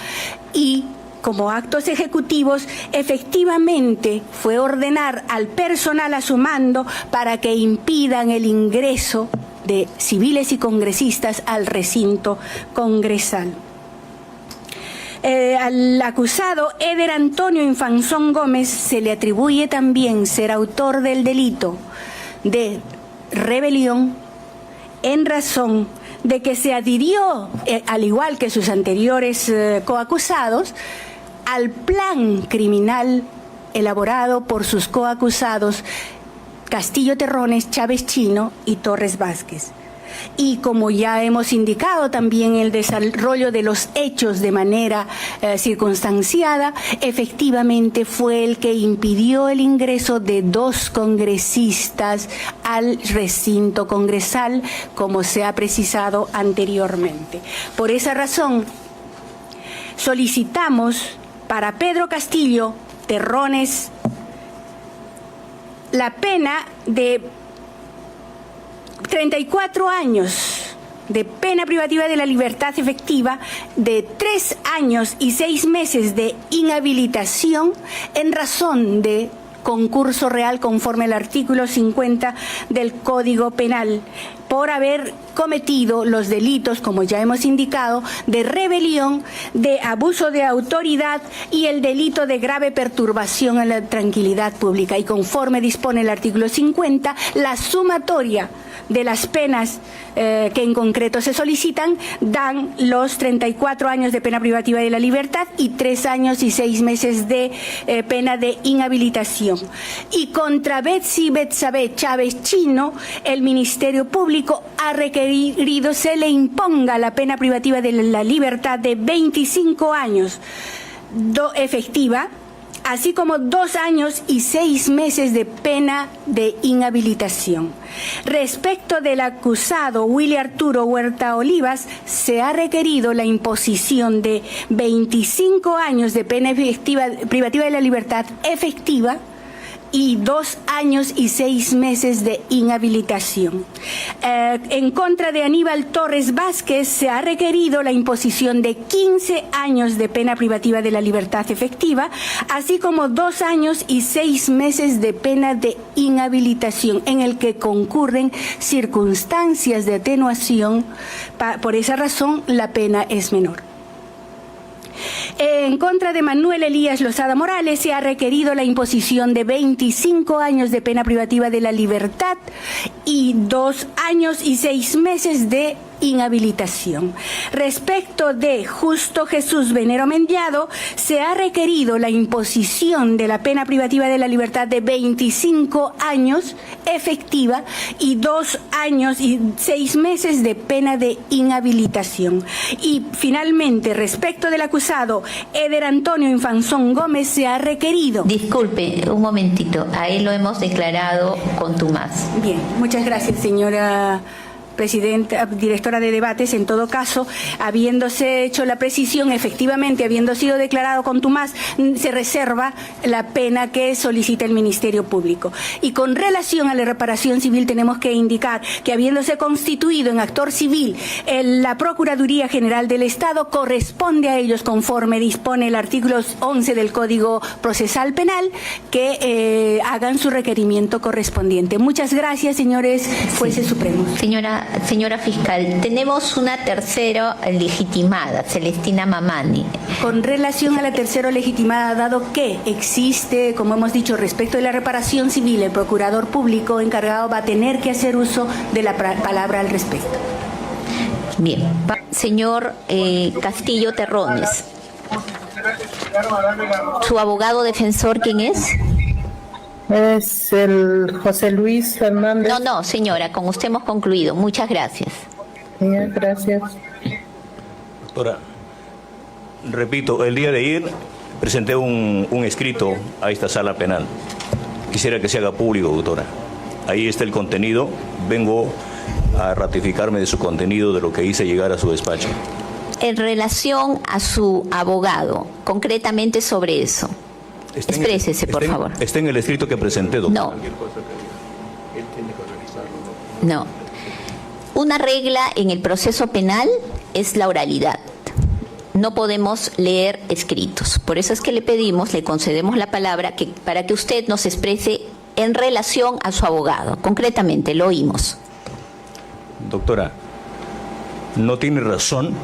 y como actos ejecutivos efectivamente fue ordenar al personal a su mando para que impidan el ingreso de civiles y congresistas al recinto congresal. Al acusado Eder Antonio Infanzón Gómez se le atribuye también ser autor del delito de rebelión en razón de que se adhirió, al igual que sus anteriores coacusados, al plan criminal elaborado por sus coacusados Castillo Terrones, Chávez Chino y Torres Vázquez. Y como ya hemos indicado también, el desarrollo de los hechos de manera circunstanciada, efectivamente fue el que impidió el ingreso de 2 congresistas al recinto congresal, como se ha precisado anteriormente. Por esa razón, solicitamos para Pedro Castillo Terrones la pena de 34 años de pena privativa de la libertad efectiva, de 3 años y 6 meses de inhabilitación en razón de concurso real conforme al artículo 50 del Código Penal, por haber cometido los delitos, como ya hemos indicado, de rebelión, de abuso de autoridad y el delito de grave perturbación a la tranquilidad pública. Y conforme dispone el artículo 50, la sumatoria de las penas que en concreto se solicitan dan los 34 años de pena privativa de la libertad y 3 años y 6 meses de pena de inhabilitación. Y contra Betsy Betsabe Chávez Chino, el Ministerio Público ha requerido se le imponga la pena privativa de la libertad de 25 años efectiva, así como 2 años y 6 meses de pena de inhabilitación. Respecto del acusado Willy Arturo Huerta Olivas, se ha requerido la imposición de 25 años de pena privativa de la libertad efectiva y 2 años y 6 meses de inhabilitación. En contra de Aníbal Torres Vázquez se ha requerido la imposición de 15 años de pena privativa de la libertad efectiva, así como 2 años y 6 meses de pena de inhabilitación, en el que concurren circunstancias de atenuación. Por esa razón, la pena es menor. En contra de Manuel Elías Lozada Morales se ha requerido la imposición de 25 años de pena privativa de la libertad y 2 años y 6 meses de inhabilitación. Respecto de Justo Jesús Venero Mellado, se ha requerido la imposición de la pena privativa de la libertad de 25 años efectiva y 2 años y 6 meses de pena de inhabilitación. Y finalmente, respecto del acusado Eder Antonio Infanzón Gómez, se ha requerido... Disculpe, un momentito, ahí lo hemos declarado contumaz. Bien, muchas gracias, señora presidenta, directora de debates, en todo caso, habiéndose hecho la precisión, efectivamente, habiendo sido declarado contumaz, se reserva la pena que solicita el Ministerio Público. Y con relación a la reparación civil, tenemos que indicar que habiéndose constituido en actor civil la Procuraduría General del Estado, corresponde a ellos, conforme dispone el artículo 11 del Código Procesal Penal, que hagan su requerimiento correspondiente. Muchas gracias, señores jueces supremos. Señora fiscal, tenemos una tercera legitimada, Celestina Mamani. Con relación a la tercera legitimada, dado que existe, como hemos dicho, respecto de la reparación civil, el procurador público encargado va a tener que hacer uso de la palabra al respecto. Bien. Señor Castillo Terrones, ¿su abogado defensor quién es? Es el José Luis Fernández. No, señora, con usted hemos concluido. Muchas gracias. Bien, gracias. Doctora, repito, el día de ayer presenté un escrito a esta sala penal. Quisiera que se haga público, doctora. Ahí está el contenido. Vengo a ratificarme de su contenido, de lo que hice llegar a su despacho. En relación a su abogado, concretamente sobre eso. Exprésese, por favor. Está en el escrito que presenté, doctora. No. Una regla en el proceso penal es la oralidad. No podemos leer escritos. Por eso es que le pedimos, le concedemos la palabra para que usted nos exprese en relación a su abogado. Concretamente, lo oímos. Doctora, no tiene razón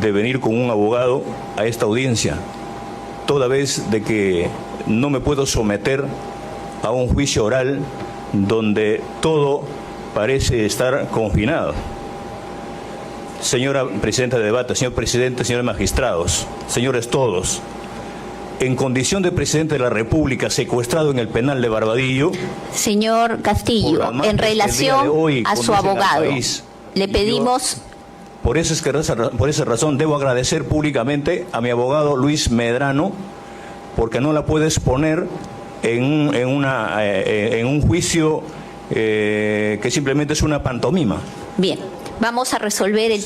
de venir con un abogado a esta audiencia, toda vez de que no me puedo someter a un juicio oral donde todo parece estar confinado. Señora presidenta de debate, señor presidente, señores magistrados, señores todos, en condición de presidente de la República secuestrado en el penal de Barbadillo. Señor Castillo, en relación a su abogado, le pedimos... Por esa razón debo agradecer públicamente a mi abogado Luis Medrano, porque no la puede exponer en un juicio que simplemente es una pantomima. Bien, vamos a resolver el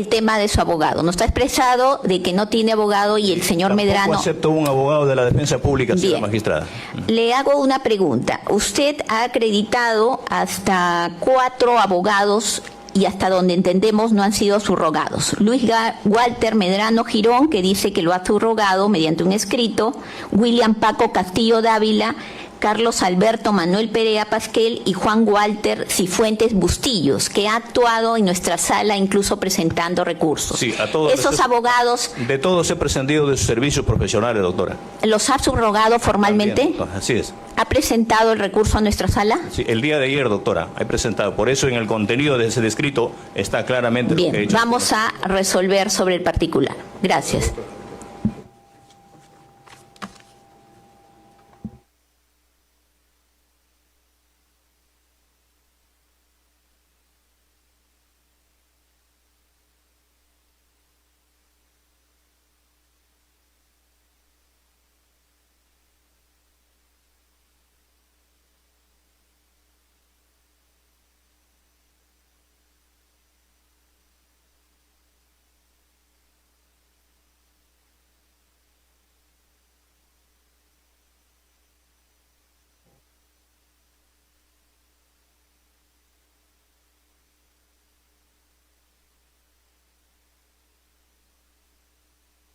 tema de su abogado. Nos está expresado de que no tiene abogado y el señor Medrano... acepto un abogado de la defensa pública, señora magistrada. Le hago una pregunta. Usted ha acreditado hasta 4 abogados y hasta donde entendemos no han sido subrogados. Luis Walter Medrano Girón, que dice que lo ha subrogado mediante un escrito, William Paco Castillo Dávila, Carlos Alberto Manuel Perea Pasquel y Juan Walter Cifuentes Bustillos, que ha actuado en nuestra sala incluso presentando recursos. Sí, a todos esos abogados... De todos he prescindido de sus servicios profesionales, doctora. ¿Los ha subrogado formalmente? También, así es. ¿Ha presentado el recurso a nuestra sala? Sí, el día de ayer, doctora, he presentado. Por eso en el contenido de ese descrito está claramente bien, lo que he hecho. Vamos a resolver sobre el particular. Gracias.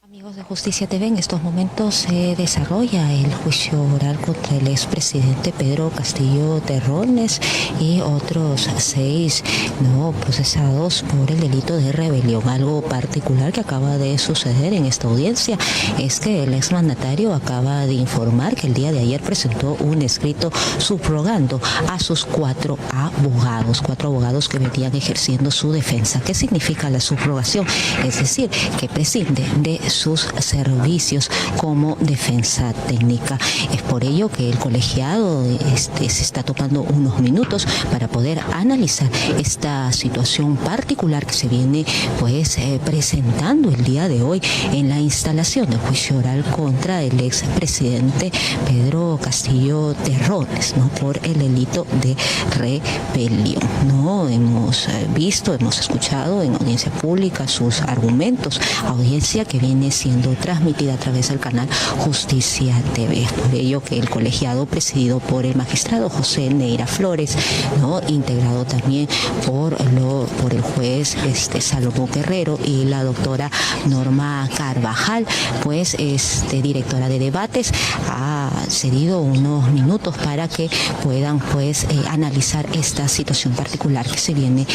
Amigos de Justicia TV, en estos momentos se desarrolla el juicio oral contra el expresidente Pedro Castillo Terrones y otros 6 no procesados por el delito de rebelión. Algo particular que acaba de suceder en esta audiencia es que el exmandatario acaba de informar que el día de ayer presentó un escrito subrogando a sus 4 abogados que venían ejerciendo su defensa. ¿Qué significa la subrogación? Es decir, que prescinde de sus sus servicios como defensa técnica. Es por ello que el colegiado se está tomando unos minutos para poder analizar esta situación particular que se viene presentando el día de hoy en la instalación del juicio oral contra el expresidente Pedro Castillo Terrones, ¿no?, por el delito de rebelión, ¿no? Hemos visto, hemos escuchado en audiencia pública sus argumentos, audiencia que viene siendo transmitida a través del canal Justicia TV. Es por ello que el colegiado, presidido por el magistrado José Neira Flores, ¿no?, integrado también por el juez Salomón Guerrero y la doctora Norma Carvajal, directora de debates, ha cedido unos minutos para que puedan analizar esta situación particular que se viene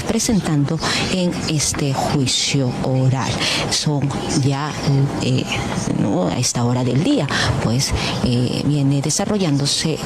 presentando en este juicio oral. Son ya a esta hora del día viene desarrollándose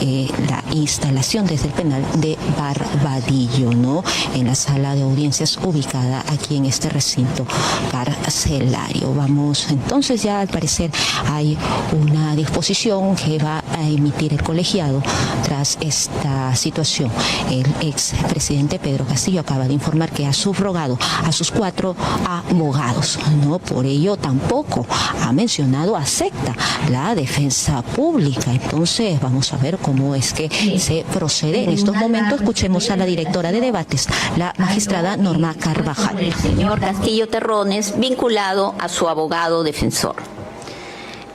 la instalación desde el penal de Barbadillo, ¿no?, en la sala de audiencias ubicada aquí en este recinto carcelario. Vamos entonces, ya al parecer hay una disposición que va a emitir el colegiado tras esta situación. El expresidente Pedro Castillo acaba de informar que ha subrogado a sus 4 abogados, ¿no? Por ello tampoco ha mencionado, acepta la defensa pública. Entonces vamos a ver cómo es que se procede en estos momentos. Escuchemos a la directora de debates, la magistrada Norma Carvajal. El señor Castillo Terrones, vinculado a su abogado defensor.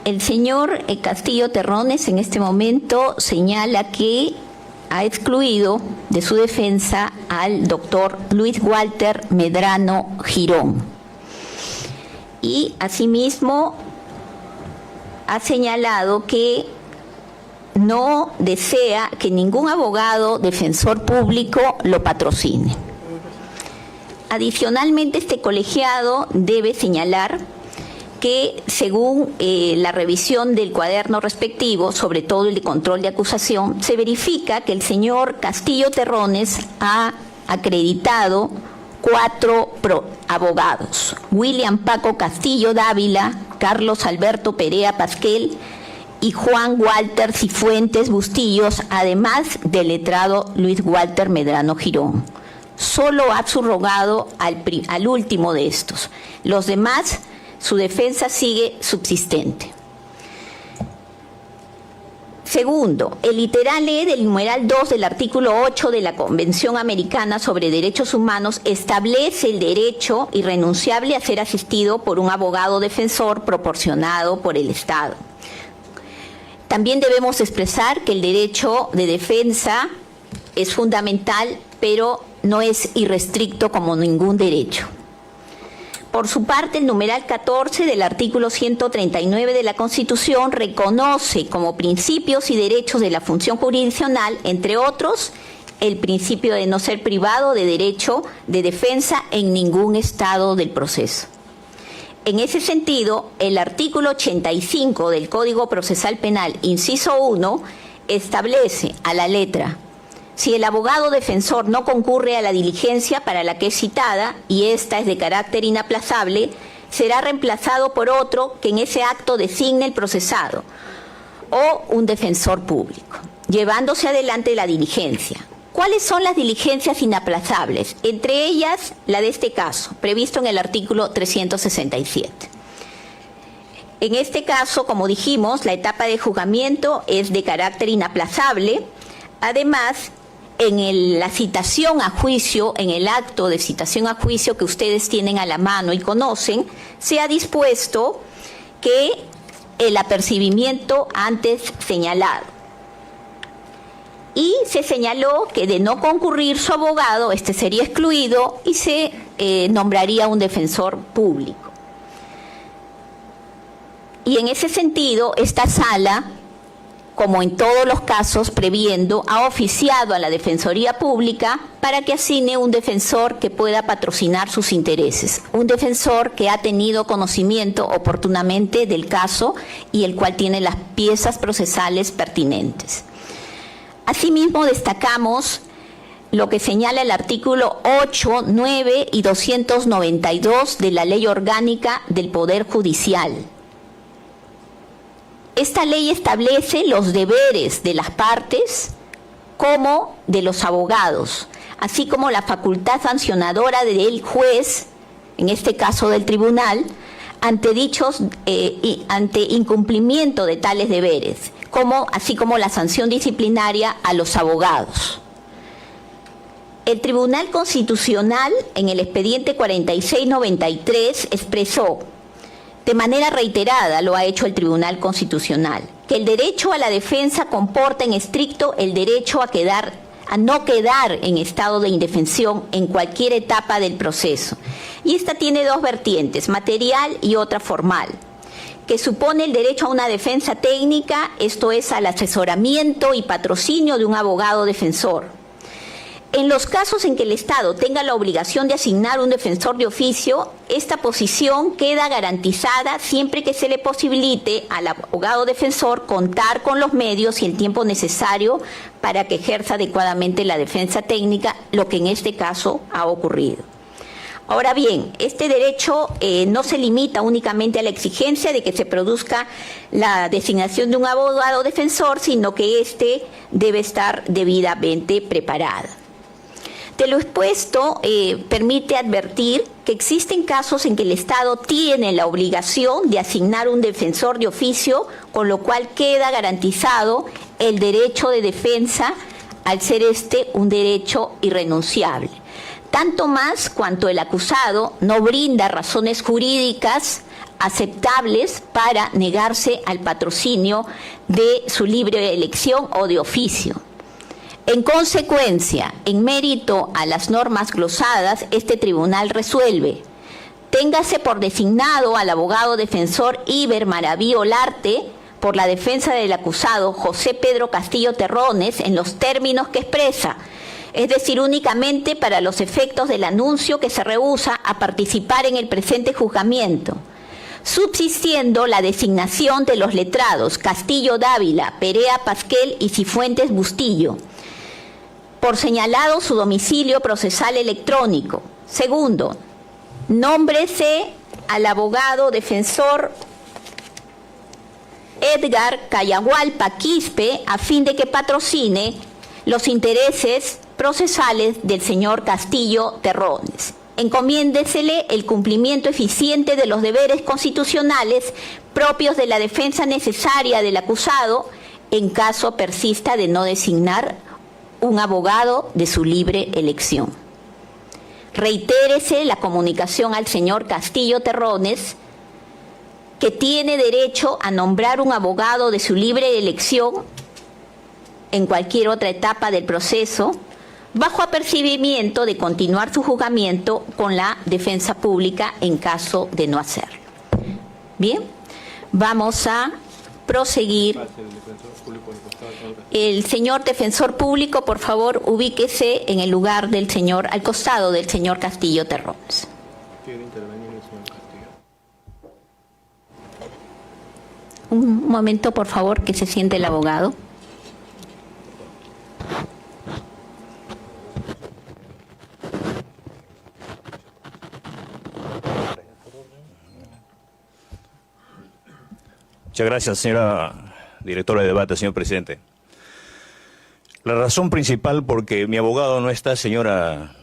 El señor Castillo Terrones en este momento señala que ha excluido de su defensa al doctor Luis Walter Medrano Girón. Y asimismo ha señalado que no desea que ningún abogado defensor público lo patrocine. Adicionalmente, este colegiado debe señalar que según la revisión del cuaderno respectivo, sobre todo el de control de acusación, se verifica que el señor Castillo Terrones ha acreditado 4 abogados: William Paco Castillo Dávila, Carlos Alberto Perea Pasquel y Juan Walter Cifuentes Bustillos, además del letrado Luis Walter Medrano Girón. Solo ha subrogado al último de estos. Los demás, su defensa sigue subsistente. Segundo, el literal E del numeral 2 del artículo 8 de la Convención Americana sobre Derechos Humanos establece el derecho irrenunciable a ser asistido por un abogado defensor proporcionado por el Estado. También debemos expresar que el derecho de defensa es fundamental, pero no es irrestricto como ningún derecho. Por su parte, el numeral 14 del artículo 139 de la Constitución reconoce como principios y derechos de la función jurisdiccional, entre otros, el principio de no ser privado de derecho de defensa en ningún estado del proceso. En ese sentido, el artículo 85 del Código Procesal Penal, inciso 1, establece a la letra: si el abogado defensor no concurre a la diligencia para la que es citada y ésta es de carácter inaplazable, será reemplazado por otro que en ese acto designe el procesado o un defensor público, llevándose adelante la diligencia. ¿Cuáles son las diligencias inaplazables? Entre ellas, la de este caso, previsto en el artículo 367. En este caso, como dijimos, la etapa de juzgamiento es de carácter inaplazable. Además, en la citación a juicio, en el acto de citación a juicio que ustedes tienen a la mano y conocen, se ha dispuesto que el apercibimiento antes señalado. Y se señaló que de no concurrir su abogado, este sería excluido y se nombraría un defensor público. Y en ese sentido, esta sala, como en todos los casos previendo, ha oficiado a la Defensoría Pública para que asigne un defensor que pueda patrocinar sus intereses, un defensor que ha tenido conocimiento oportunamente del caso y el cual tiene las piezas procesales pertinentes. Asimismo, destacamos lo que señala el artículo 8, 9 y 292 de la Ley Orgánica del Poder Judicial. Esta ley establece los deberes de las partes como de los abogados, así como la facultad sancionadora del juez, en este caso del tribunal, ante incumplimiento de tales deberes, así como la sanción disciplinaria a los abogados. El Tribunal Constitucional, en el expediente 4693, expresó, de manera reiterada lo ha hecho el Tribunal Constitucional, que el derecho a la defensa comporta en estricto el derecho a no quedar en estado de indefensión en cualquier etapa del proceso. Y esta tiene dos vertientes, material y otra formal, que supone el derecho a una defensa técnica, esto es, al asesoramiento y patrocinio de un abogado defensor. En los casos en que el Estado tenga la obligación de asignar un defensor de oficio, esta posición queda garantizada siempre que se le posibilite al abogado defensor contar con los medios y el tiempo necesario para que ejerza adecuadamente la defensa técnica, lo que en este caso ha ocurrido. Ahora bien, este derecho no se limita únicamente a la exigencia de que se produzca la designación de un abogado defensor, sino que éste debe estar debidamente preparado. De lo expuesto, permite advertir que existen casos en que el Estado tiene la obligación de asignar un defensor de oficio, con lo cual queda garantizado el derecho de defensa, al ser este un derecho irrenunciable. Tanto más cuanto el acusado no brinda razones jurídicas aceptables para negarse al patrocinio de su libre elección o de oficio. En consecuencia, en mérito a las normas glosadas, este tribunal resuelve: téngase por designado al abogado defensor Iber Maraví Olarte por la defensa del acusado José Pedro Castillo Terrones en los términos que expresa, es decir, únicamente para los efectos del anuncio que se rehúsa a participar en el presente juzgamiento, subsistiendo la designación de los letrados Castillo Dávila, Perea Pasquel y Cifuentes Bustillo, por señalado su domicilio procesal electrónico. Segundo, nómbrese al abogado defensor Edgar Cayahualpa Quispe a fin de que patrocine los intereses procesales del señor Castillo Terrones. Encomiéndesele el cumplimiento eficiente de los deberes constitucionales propios de la defensa necesaria del acusado en caso persista de no designar un abogado de su libre elección. Reitérese la comunicación al señor Castillo Terrones, que tiene derecho a nombrar un abogado de su libre elección en cualquier otra etapa del proceso, bajo apercibimiento de continuar su juzgamiento con la defensa pública en caso de no hacerlo. Bien, vamos a proseguir. El señor defensor público, por favor, ubíquese en el lugar del señor, al costado del señor Castillo Terrones. Quiere intervenir el señor Castillo. Un momento, por favor, que se siente el abogado. Muchas gracias, señora directora de debate, señor presidente. La razón principal por que mi abogado no está, señora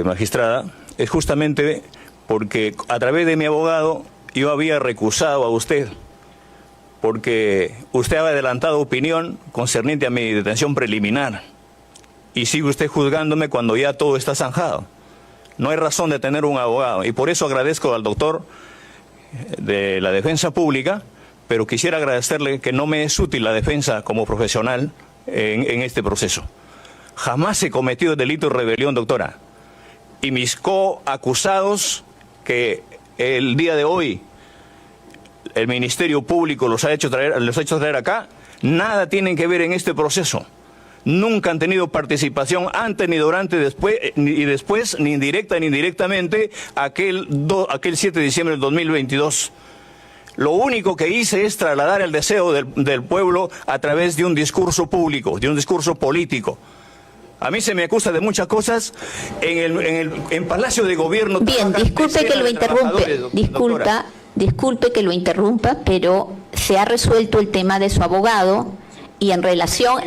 magistrada, es justamente porque a través de mi abogado yo había recusado a usted, porque usted había adelantado opinión concerniente a mi detención preliminar y sigue usted juzgándome cuando ya todo está zanjado. No hay razón de tener un abogado y por eso agradezco al doctor de la defensa pública, pero quisiera agradecerle que no me es útil la defensa como profesional en este proceso. Jamás he cometido delito de rebelión, doctora. Y mis coacusados, que el día de hoy el Ministerio Público los ha hecho traer acá, nada tienen que ver en este proceso. Nunca han tenido participación antes, ni durante, ni después, ni indirecta ni indirectamente, aquel 7 de diciembre del 2022. Lo único que hice es trasladar el deseo del pueblo a través de un discurso público, de un discurso político. A mí se me acusa de muchas cosas en Palacio de Gobierno. Bien, disculpe que lo interrumpe, disculpe que lo interrumpa, pero se ha resuelto el tema de su abogado y en relación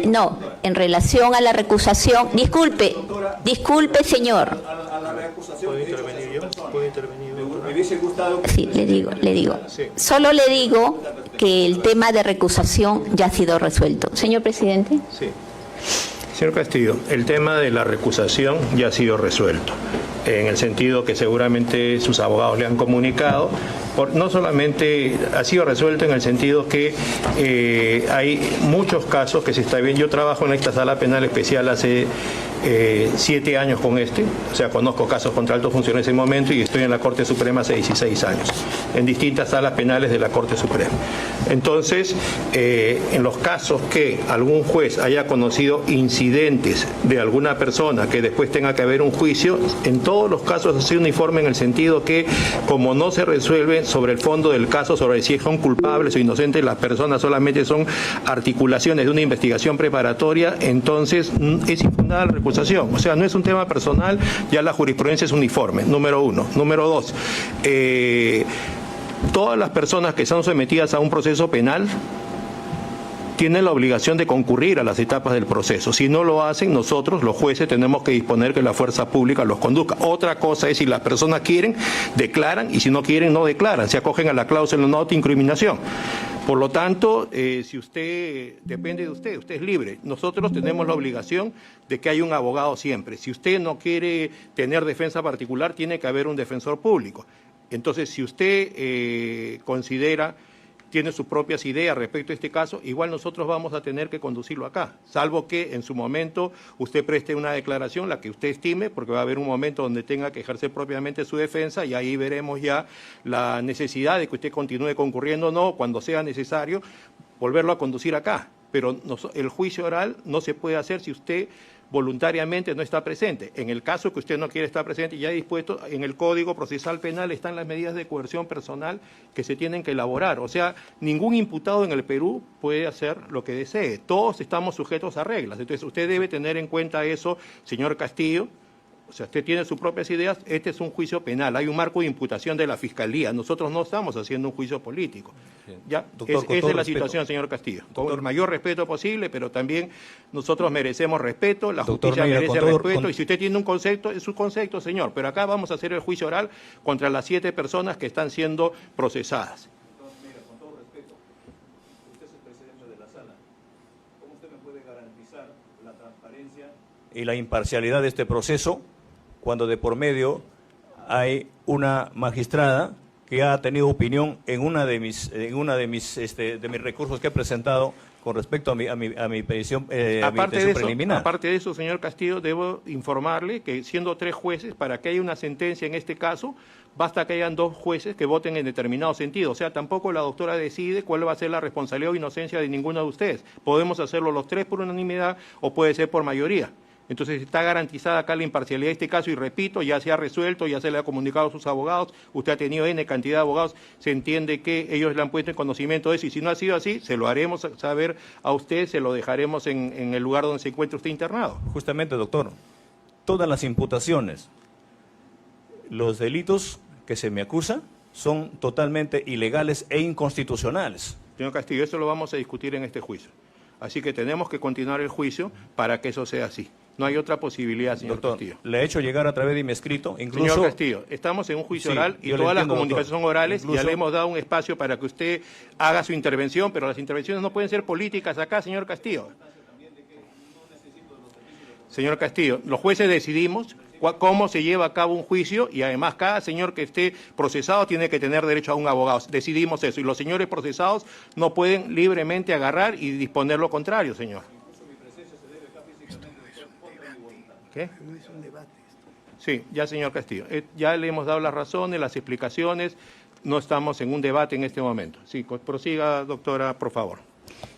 a la recusación, disculpe señor. ¿Puedo intervenir yo? ¿Puedo intervenir yo? Me hubiese gustado. Sí, le digo. Solo le digo que el tema de recusación ya ha sido resuelto. Señor presidente. Sí. Señor Castillo, el tema de la recusación ya ha sido resuelto, en el sentido que seguramente sus abogados le han comunicado. No solamente ha sido resuelto en el sentido que hay muchos casos que se está viendo. Yo trabajo en esta sala penal especial hace 7 años con o sea, conozco casos contra altos funcionarios en ese momento y estoy en la Corte Suprema hace 16 años, en distintas salas penales de la Corte Suprema. Entonces, en los casos que algún juez haya conocido incidentes de alguna persona que después tenga que haber un juicio, en todos los casos ha sido uniforme en el sentido que, como no se resuelve sobre el fondo del caso, sobre si son culpables o inocentes las personas, solamente son articulaciones de una investigación preparatoria, entonces es infundada la recusación. O sea, no es un tema personal, ya la jurisprudencia es uniforme, número 1. Número 2, todas las personas que son sometidas a un proceso penal tienen la obligación de concurrir a las etapas del proceso. Si no lo hacen, nosotros, los jueces, tenemos que disponer que la fuerza pública los conduzca. Otra cosa es si las personas quieren, declaran, y si no quieren, no declaran. Se acogen a la cláusula de no autoincriminación. Por lo tanto, si usted, depende de usted es libre. Nosotros tenemos la obligación de que haya un abogado siempre. Si usted no quiere tener defensa particular, tiene que haber un defensor público. Entonces, si usted tiene sus propias ideas respecto a este caso, igual nosotros vamos a tener que conducirlo acá, salvo que en su momento usted preste una declaración, la que usted estime, porque va a haber un momento donde tenga que ejercer propiamente su defensa y ahí veremos ya la necesidad de que usted continúe concurriendo o no, cuando sea necesario, volverlo a conducir acá. Pero el juicio oral no se puede hacer si usted voluntariamente no está presente. En el caso que usted no quiere estar presente, ya dispuesto, en el Código Procesal Penal están las medidas de coerción personal que se tienen que elaborar. O sea, ningún imputado en el Perú puede hacer lo que desee. Todos estamos sujetos a reglas. Entonces, usted debe tener en cuenta eso, señor Castillo. O sea, usted tiene sus propias ideas, este es un juicio penal, hay un marco de imputación de la Fiscalía, nosotros no estamos haciendo un juicio político. Ya, doctor, esa es la situación, señor Castillo. Con el mayor respeto posible, pero también nosotros merecemos respeto, la justicia merece respeto, y si usted tiene un concepto, es su concepto, señor, pero acá vamos a hacer el juicio oral contra las 7 personas que están siendo procesadas. Con todo respeto, usted es el presidente de la sala. ¿Cómo usted me puede garantizar la transparencia y la imparcialidad de este proceso cuando de por medio hay una magistrada que ha tenido opinión en una de mis recursos que he presentado con respecto a mi petición preliminar? Aparte de eso, señor Castillo, debo informarle que siendo 3 jueces, para que haya una sentencia en este caso, basta que hayan 2 jueces que voten en determinado sentido. O sea, tampoco la doctora decide cuál va a ser la responsabilidad o inocencia de ninguno de ustedes. Podemos hacerlo los 3 por unanimidad o puede ser por mayoría. Entonces está garantizada acá la imparcialidad de este caso y repito, ya se ha resuelto, ya se le ha comunicado a sus abogados, usted ha tenido N cantidad de abogados, se entiende que ellos le han puesto en conocimiento de eso y si no ha sido así, se lo haremos saber a usted, se lo dejaremos en el lugar donde se encuentre usted internado. Justamente, doctor, todas las imputaciones, los delitos que se me acusan son totalmente ilegales e inconstitucionales. Señor Castillo, eso lo vamos a discutir en este juicio. Así que tenemos que continuar el juicio para que eso sea así. No hay otra posibilidad, señor doctor, Castillo. Le he hecho llegar a través de mi escrito, incluso... Señor Castillo, estamos en un juicio oral y todas las comunicaciones son orales, incluso... ya le hemos dado un espacio para que usted haga su intervención, pero las intervenciones no pueden ser políticas acá, señor Castillo. Señor Castillo, los jueces decidimos cómo se lleva a cabo un juicio y además cada señor que esté procesado tiene que tener derecho a un abogado. Decidimos eso y los señores procesados no pueden libremente agarrar y disponer lo contrario, señor. ¿Qué? No es un debate. Sí, ya, señor Castillo. Ya le hemos dado las razones, las explicaciones. No estamos en un debate en este momento. Sí, prosiga, doctora, por favor.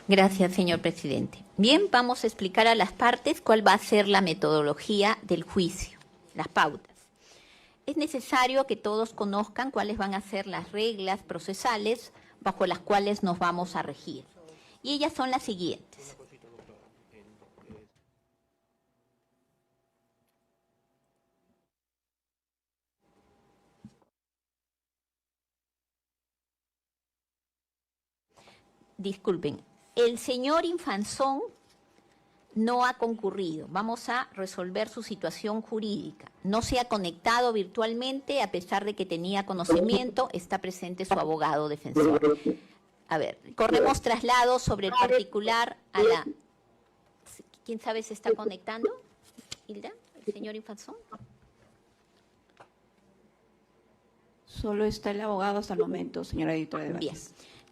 Gracias, señor presidente. Bien, vamos a explicar a las partes cuál va a ser la metodología del juicio, las pautas. Es necesario que todos conozcan cuáles van a ser las reglas procesales bajo las cuales nos vamos a regir. Y ellas son las siguientes. disculpen, el señor Infanzón no ha concurrido. Vamos a resolver su situación jurídica. No se ha conectado virtualmente, a pesar de que tenía conocimiento, está presente su abogado defensor. A ver, corremos traslado sobre el particular a la... ¿Quién sabe se está conectando? Hilda, el señor Infanzón. Solo está el abogado hasta el momento, señora directora de debate. Bien.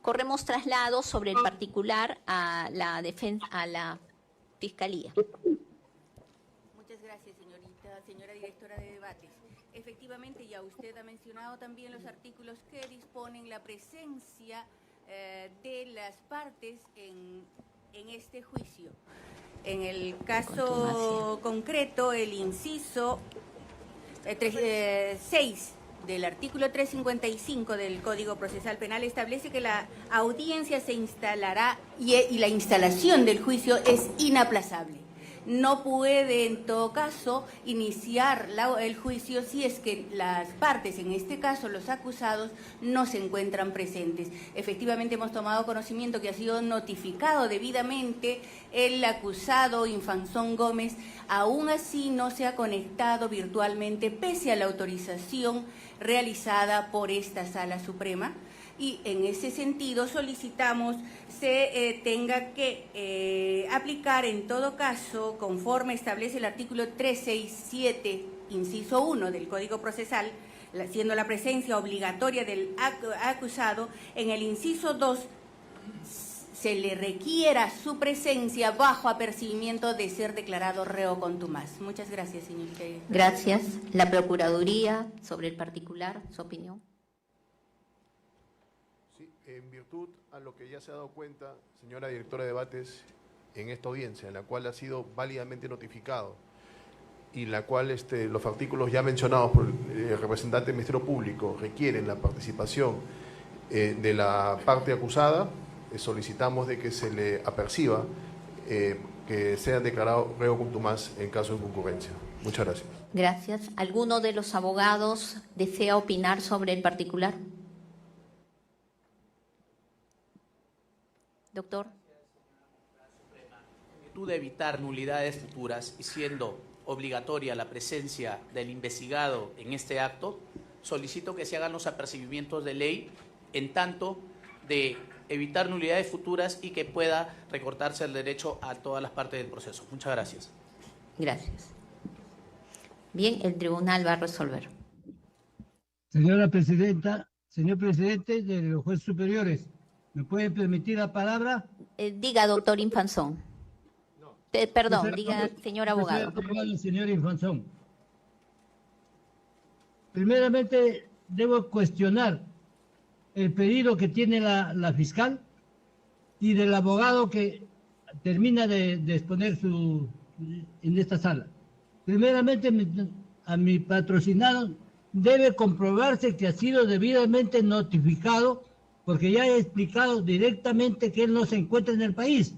Corremos traslado sobre el particular a la defensa, a la Fiscalía. Muchas gracias, señora directora de debates. Efectivamente, ya usted ha mencionado también los artículos que disponen la presencia de las partes en este juicio. En el caso concreto, el inciso 6 del artículo 355 del Código Procesal Penal establece que la audiencia se instalará y la instalación del juicio es inaplazable. No puede, en todo caso, iniciar el juicio si es que las partes, en este caso los acusados, no se encuentran presentes. Efectivamente, hemos tomado conocimiento que ha sido notificado debidamente el acusado Infanzón Gómez. Aún así, no se ha conectado virtualmente, pese a la autorización realizada por esta Sala Suprema. Y en ese sentido solicitamos se tenga que aplicar en todo caso, conforme establece el artículo 367, inciso 1 del Código Procesal, siendo la presencia obligatoria del acusado, en el inciso 2 se le requiera su presencia bajo apercibimiento de ser declarado reo contumaz. Muchas gracias, señorita. Gracias. La Procuraduría, sobre el particular, su opinión. Sí, en virtud a lo que ya se ha dado cuenta, señora directora de debates, en esta audiencia, en la cual ha sido válidamente notificado y en la cual los artículos ya mencionados por el representante del Ministerio Público requieren la participación de la parte acusada, solicitamos de que se le aperciba que sea declarado reo contumaz en caso de concurrencia. Muchas gracias. Gracias. ¿Alguno de los abogados desea opinar sobre el particular? Doctor. En virtud de evitar nulidades futuras y siendo obligatoria la presencia del investigado en este acto, solicito que se hagan los apercibimientos de ley en tanto de evitar nulidades futuras y que pueda recortarse el derecho a todas las partes del proceso. Muchas gracias. Gracias. Bien, el tribunal va a resolver. Señora presidenta, señor presidente de los jueces superiores, ¿me puede permitir la palabra? Diga, doctor Infanzón. Perdón, diga, señor abogado. Señor Infanzón. Primeramente, debo cuestionar el pedido que tiene la fiscal y del abogado que termina de exponer en esta sala. Primeramente, a mi patrocinado debe comprobarse que ha sido debidamente notificado, porque ya he explicado directamente que él no se encuentra en el país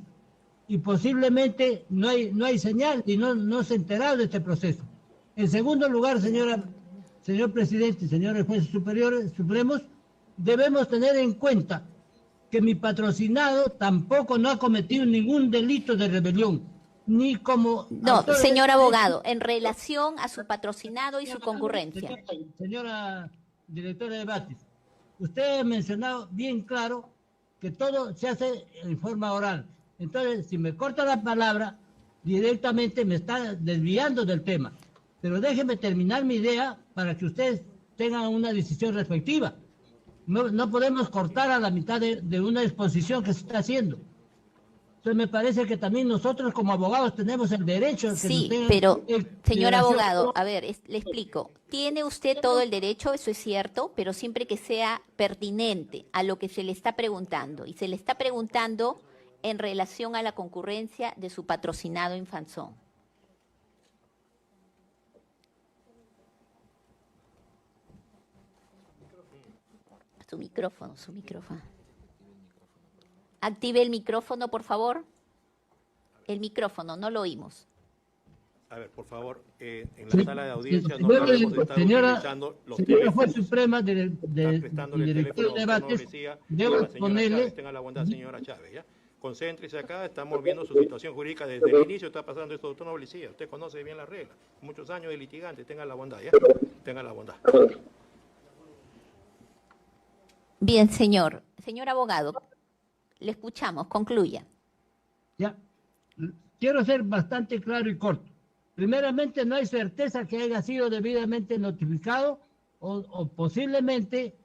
y posiblemente no hay señal y no se ha enterado de este proceso. En segundo lugar, señor presidente, señores jueces superiores, supremos, debemos tener en cuenta que mi patrocinado tampoco no ha cometido ningún delito de rebelión, ni como... No, señor abogado, en relación a su patrocinado y su concurrencia. Señora directora de debates, usted ha mencionado bien claro que todo se hace en forma oral. Entonces, si me corta la palabra, directamente me está desviando del tema. Pero déjeme terminar mi idea para que ustedes tengan una decisión respectiva. No podemos cortar a la mitad de una exposición que se está haciendo. Entonces me parece que también nosotros como abogados tenemos el derecho... Sí, pero señor abogado, a ver, le explico. Tiene usted todo el derecho, eso es cierto, pero siempre que sea pertinente a lo que se le está preguntando. Y se le está preguntando en relación a la concurrencia de su patrocinado Infanzón. Su micrófono. Active el micrófono, por favor. El micrófono, no lo oímos. A ver, por favor, en la sala de audiencia no podemos estar utilizando los señora juez teléfonos. suprema Prestándole el director teléfono de a usted, no debates, decía, debo a la señora ponerle... Chávez. Tenga la bondad, señora Chávez, ¿ya? Concéntrese acá, estamos viendo su situación jurídica desde el inicio, está pasando esto, doctor Noblecía. Usted conoce bien las reglas, muchos años de litigante, tenga la bondad, ¿ya? Tenga la bondad. Bien, señor abogado, le escuchamos, concluya. Ya, quiero ser bastante claro y corto. Primeramente, no hay certeza que haya sido debidamente notificado o posiblemente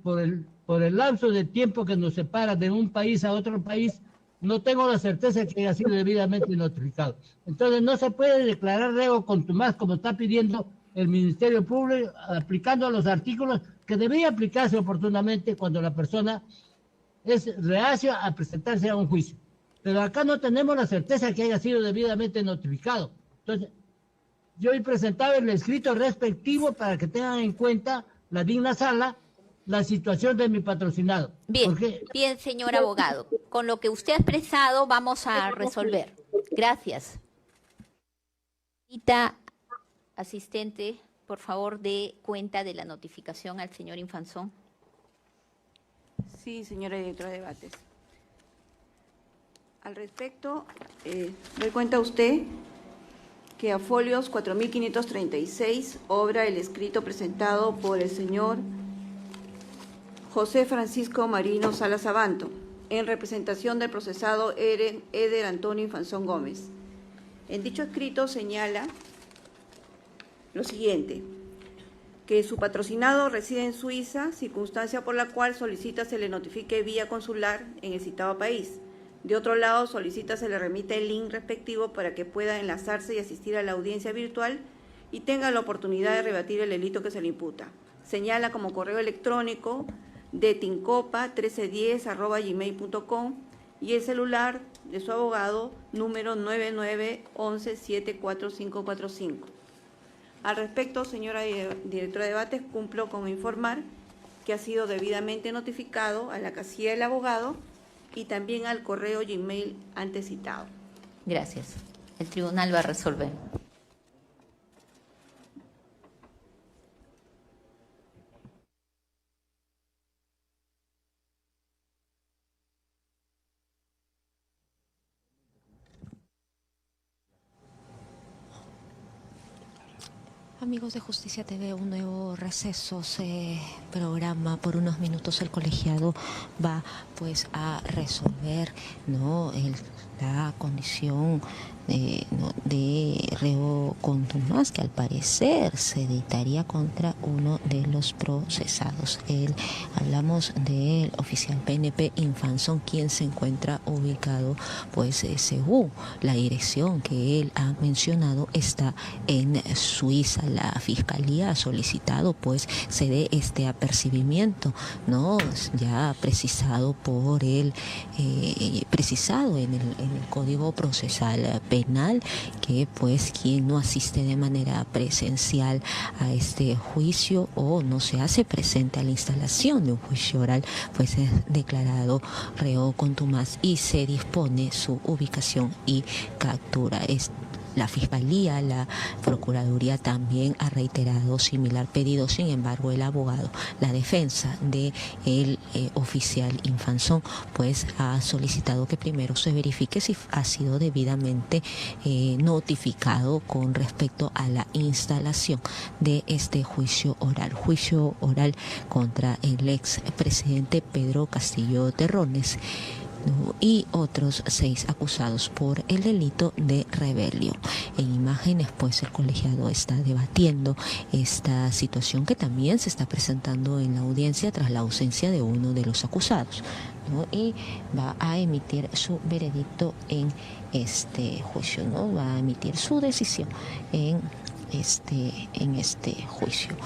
por el lapso de tiempo que nos separa de un país a otro país, no tengo la certeza de que haya sido debidamente notificado. Entonces, no se puede declarar reo contumaz como está pidiendo el Ministerio Público, aplicando los artículos que debía aplicarse oportunamente cuando la persona es reacia a presentarse a un juicio. Pero acá no tenemos la certeza de que haya sido debidamente notificado. Entonces, yo he presentado el escrito respectivo para que tengan en cuenta la digna sala la situación de mi patrocinado. Bien, bien, señor abogado. Con lo que usted ha expresado vamos a resolver. Gracias. Asistente, por favor, dé cuenta de la notificación al señor Infanzón. Sí, señora directora de debates. Al respecto, doy cuenta a usted que a folios 4536 obra el escrito presentado por el señor José Francisco Marino Salas Abanto, en representación del procesado Eder Antonio Infanzón Gómez. En dicho escrito señala lo siguiente: que su patrocinado reside en Suiza, circunstancia por la cual solicita se le notifique vía consular en el citado país. De otro lado, solicita se le remita el link respectivo para que pueda enlazarse y asistir a la audiencia virtual y tenga la oportunidad de rebatir el delito que se le imputa. Señala como correo electrónico de tincopa1310@gmail.com y el celular de su abogado número 9911-74545. Al respecto, señora directora de debates, cumplo con informar que ha sido debidamente notificado a la casilla del abogado y también al correo Gmail antes citado. Gracias. El tribunal va a resolver. Amigos de Justicia TV, un nuevo receso se programa por unos minutos. El colegiado va pues a resolver, ¿no?, la condición de reo contumaz que al parecer se dictaría contra uno de los procesados. Hablamos del oficial PNP Infanzón, quien se encuentra ubicado, pues según la dirección que él ha mencionado, está en Suiza. La Fiscalía ha solicitado pues se dé este apercibimiento, ¿no?, ya precisado por él, precisado en el Código Procesal Penal, que pues quien no asiste de manera presencial a este juicio o no se hace presente a la instalación de un juicio oral, pues es declarado reo contumaz y se dispone su ubicación y captura. La Fiscalía, la Procuraduría también ha reiterado similar pedido. Sin embargo, el abogado, la defensa del oficial Infanzón, pues ha solicitado que primero se verifique si ha sido debidamente notificado con respecto a la instalación de este juicio oral contra el expresidente Pedro Castillo Terrones y otros 6 acusados por el delito de rebelión. En imágenes, pues el colegiado está debatiendo esta situación que también se está presentando en la audiencia tras la ausencia de uno de los acusados, ¿no?, y va a emitir su veredicto en este juicio, ¿no?, va a emitir su decisión en este juicio.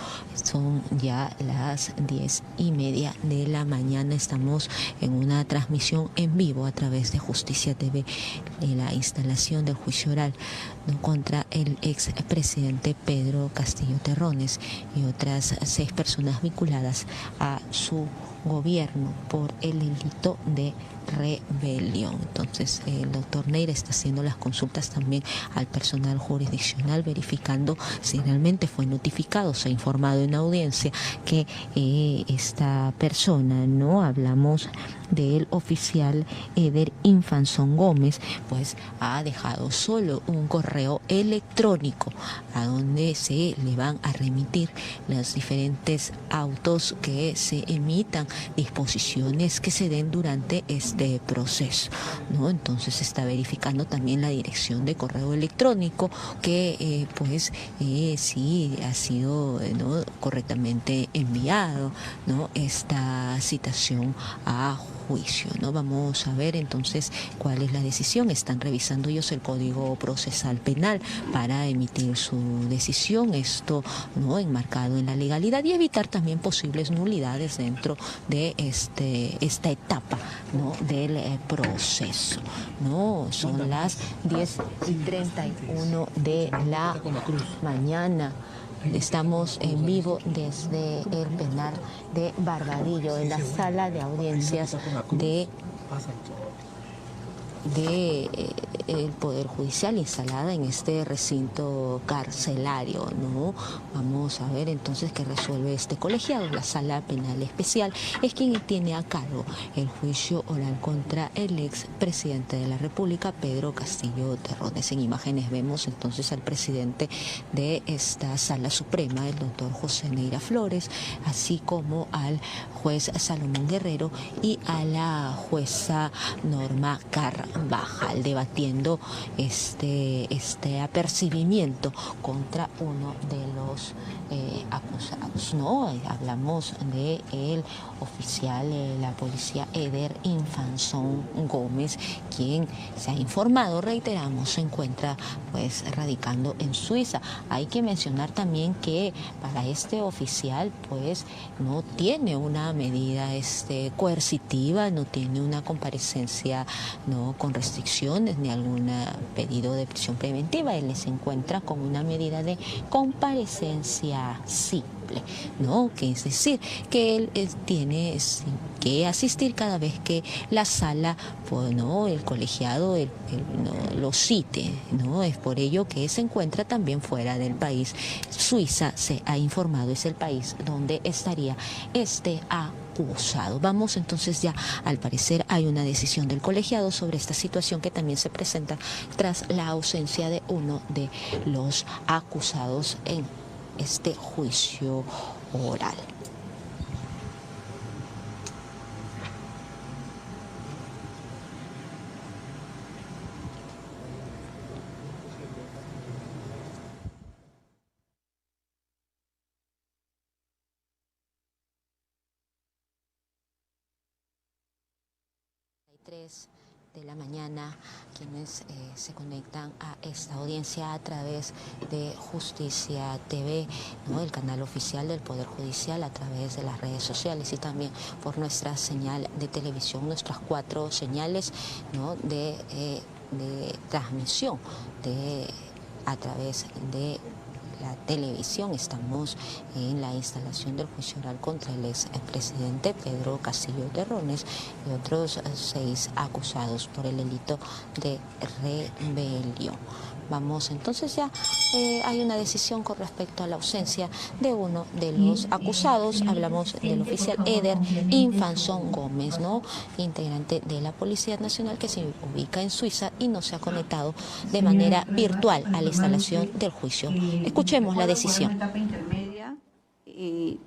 Son ya las 10:30 de la mañana. Estamos en una transmisión en vivo a través de Justicia TV en la instalación del juicio oral, ¿no?, contra el expresidente Pedro Castillo Terrones y otras 6 personas vinculadas a su gobierno por el delito de rebelión. Entonces el doctor Neira está haciendo las consultas también al personal jurisdiccional, verificando si realmente fue notificado, se ha informado en audiencia que esta persona, ¿no?, hablamos del oficial Eder Infanzón Gómez, pues ha dejado solo un correo electrónico a donde se le van a remitir los diferentes autos que se emitan, disposiciones que se den durante este proceso, ¿no? Entonces se está verificando también la dirección de correo electrónico que sí ha sido, ¿no?, correctamente enviado, ¿no?, esta citación a juicio, ¿no? Vamos a ver entonces cuál es la decisión. Están revisando ellos el Código Procesal Penal para emitir su decisión, esto, ¿no?, enmarcado en la legalidad, y evitar también posibles nulidades dentro de esta etapa, ¿no?, del proceso, ¿no? Son las 10:31 de la mañana. Estamos en vivo desde el penal de Barbadillo, en la sala de audiencias de el Poder Judicial, instalada en este recinto carcelario, ¿no? Vamos a ver entonces qué resuelve este colegiado. La Sala Penal Especial es quien tiene a cargo el juicio oral contra el expresidente de la República, Pedro Castillo Terrones. En imágenes vemos entonces al presidente de esta Sala Suprema, el doctor José Neira Flores, así como al juez Salomón Guerrero y a la jueza Norma Carvajal, debatiendo este apercibimiento contra uno de los acusados, ¿no? Hablamos de el oficial de la policía Eder Infanzón Gómez, quien se ha informado, reiteramos, se encuentra pues radicando en Suiza. Hay que mencionar también que para este oficial pues no tiene una medida coercitiva, no tiene una comparecencia, no con restricciones ni algún pedido de prisión preventiva. Él se encuentra con una medida de comparecencia simple, ¿no? Que es decir, que él tiene que asistir cada vez que la sala, pues, ¿no?, el colegiado lo cite, ¿no? Es por ello que se encuentra también fuera del país. Suiza, se ha informado, es el país donde estaría acusado. Vamos entonces ya, al parecer hay una decisión del colegiado sobre esta situación que también se presenta tras la ausencia de uno de los acusados en este juicio oral. De la mañana, quienes se conectan a esta audiencia a través de Justicia TV, ¿no?, el canal oficial del Poder Judicial, a través de las redes sociales y también por nuestra señal de televisión, nuestras 4 señales, ¿no?, de transmisión a través de la televisión. Estamos en la instalación del juicio oral contra el expresidente Pedro Castillo Terrones y otros 6 acusados por el delito de rebelión. Vamos entonces ya, hay una decisión con respecto a la ausencia de uno de los acusados. Hablamos del oficial Eder Infanzón Gómez, ¿no?, integrante de la Policía Nacional, que se ubica en Suiza y no se ha conectado de manera virtual a la instalación del juicio. Escuchemos la decisión. Etapa intermedia, y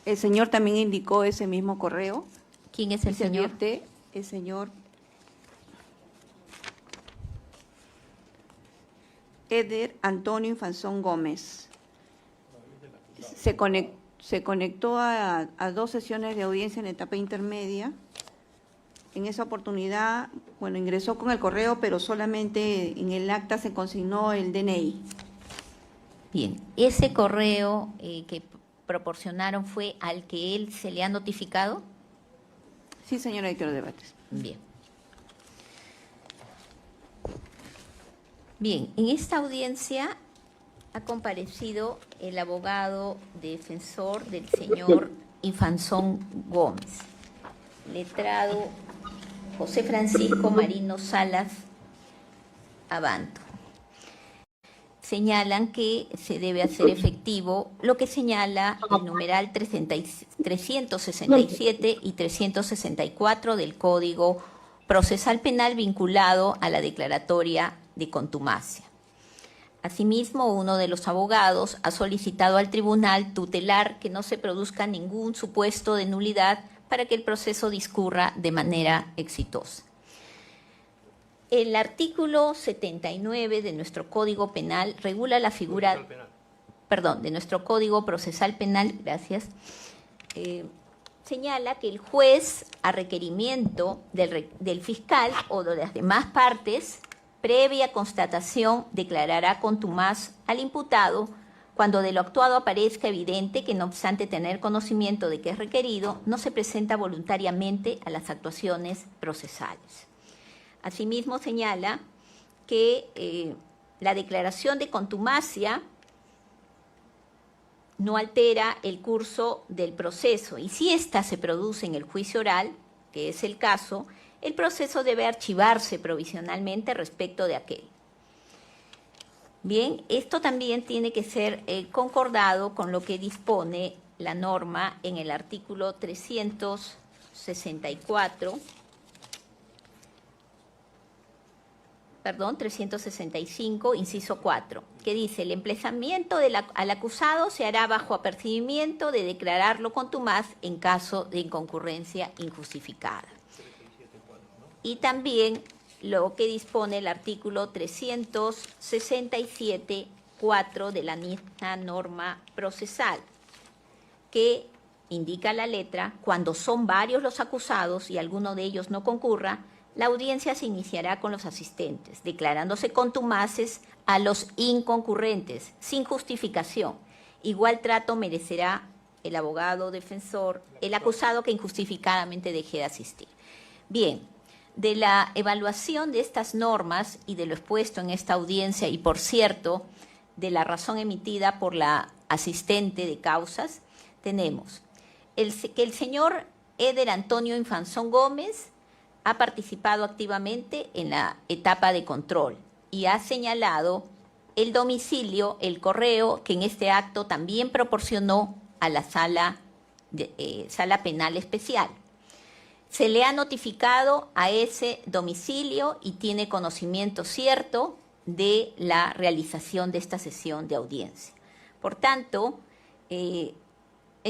el señor también indicó ese mismo correo. ¿Quién es el señor? El señor Eder Antonio Infanzón Gómez. Se conectó a 2 sesiones de audiencia en etapa intermedia. En esa oportunidad, bueno, ingresó con el correo, pero solamente en el acta se consignó el DNI. Bien, ese correo que proporcionaron fue al que él se le ha notificado? Sí, señora directora de debates. Bien. Bien, en esta audiencia ha comparecido el abogado defensor del señor Infanzón Gómez, letrado José Francisco Marino Salas Abanto. Señalan que se debe hacer efectivo lo que señala el numeral 367 y 364 del Código Procesal Penal vinculado a la declaratoria de contumacia. Asimismo, uno de los abogados ha solicitado al tribunal tutelar que no se produzca ningún supuesto de nulidad para que el proceso discurra de manera exitosa. El artículo 79 de nuestro Código Penal regula la figura, de nuestro Código Procesal Penal, gracias, señala que el juez, a requerimiento del fiscal o de las demás partes, previa constatación, declarará contumaz al imputado cuando de lo actuado aparezca evidente que, no obstante tener conocimiento de que es requerido, no se presenta voluntariamente a las actuaciones procesales. Asimismo, señala que la declaración de contumacia no altera el curso del proceso y si ésta se produce en el juicio oral, que es el caso, el proceso debe archivarse provisionalmente respecto de aquel. Bien, esto también tiene que ser concordado con lo que dispone la norma en el artículo 365, inciso 4, que dice: el emplazamiento al acusado se hará bajo apercibimiento de declararlo contumaz en caso de inconcurrencia injustificada. Y también lo que dispone el artículo 367.4 de la misma norma procesal, que indica la letra: cuando son varios los acusados y alguno de ellos no concurra, la audiencia se iniciará con los asistentes, declarándose contumaces a los inconcurrentes, sin justificación. Igual trato merecerá el abogado defensor, el acusado que injustificadamente deje de asistir. Bien, de la evaluación de estas normas y de lo expuesto en esta audiencia, y por cierto, de la razón emitida por la asistente de causas, tenemos que el señor Eder Antonio Infanzón Gómez ha participado activamente en la etapa de control y ha señalado el domicilio, el correo que en este acto también proporcionó a la sala penal especial. Se le ha notificado a ese domicilio y tiene conocimiento cierto de la realización de esta sesión de audiencia. Por tanto, en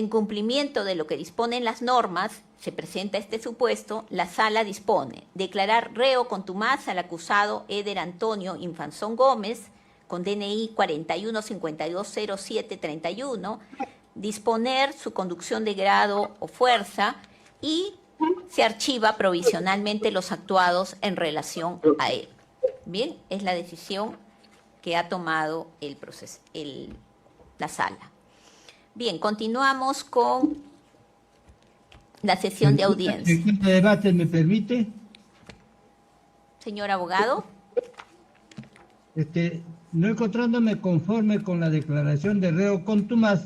cumplimiento de lo que disponen las normas, se presenta este supuesto, la sala dispone declarar reo contumaz al acusado Eder Antonio Infanzón Gómez, con DNI 41520731, disponer su conducción de grado o fuerza y se archiva provisionalmente los actuados en relación a él. Bien, es la decisión que ha tomado la sala. Bien, continuamos con la sesión de audiencia. ¿El debate me permite? Señor abogado. No encontrándome conforme con la declaración de reo contumaz,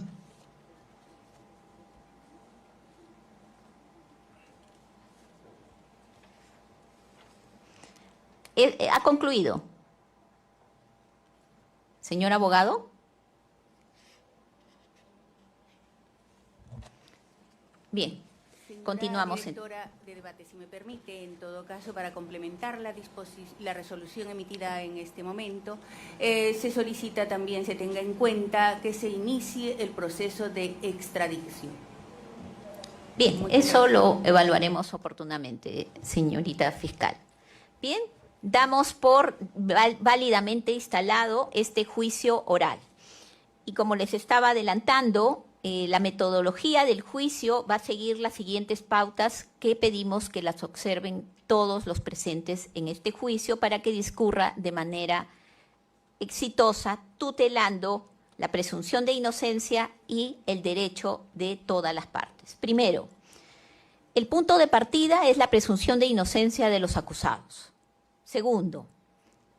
ha concluido. Señor abogado. Bien, continuamos. Directora de debate, si me permite, en todo caso, para complementar la resolución emitida en este momento, se solicita también se tenga en cuenta que se inicie el proceso de extradición. Bien, eso lo evaluaremos oportunamente, señorita fiscal. Bien, damos por válidamente instalado este juicio oral. Y como les estaba adelantando, la metodología del juicio va a seguir las siguientes pautas que pedimos que las observen todos los presentes en este juicio para que discurra de manera exitosa, tutelando la presunción de inocencia y el derecho de todas las partes. Primero, el punto de partida es la presunción de inocencia de los acusados. Segundo,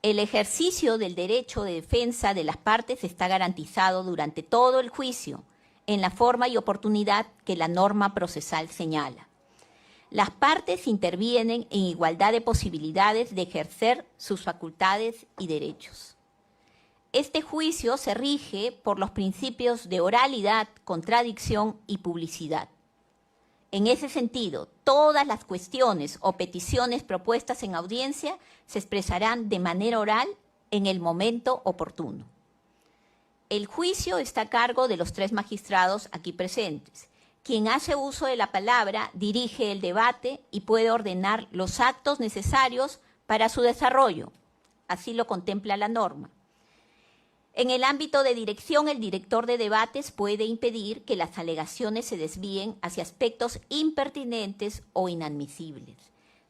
el ejercicio del derecho de defensa de las partes está garantizado durante todo el juicio, en la forma y oportunidad que la norma procesal señala. Las partes intervienen en igualdad de posibilidades de ejercer sus facultades y derechos. Este juicio se rige por los principios de oralidad, contradicción y publicidad. En ese sentido, todas las cuestiones o peticiones propuestas en audiencia se expresarán de manera oral en el momento oportuno. El juicio está a cargo de los 3 magistrados aquí presentes. Quien hace uso de la palabra dirige el debate y puede ordenar los actos necesarios para su desarrollo. Así lo contempla la norma. En el ámbito de dirección, el director de debates puede impedir que las alegaciones se desvíen hacia aspectos impertinentes o inadmisibles,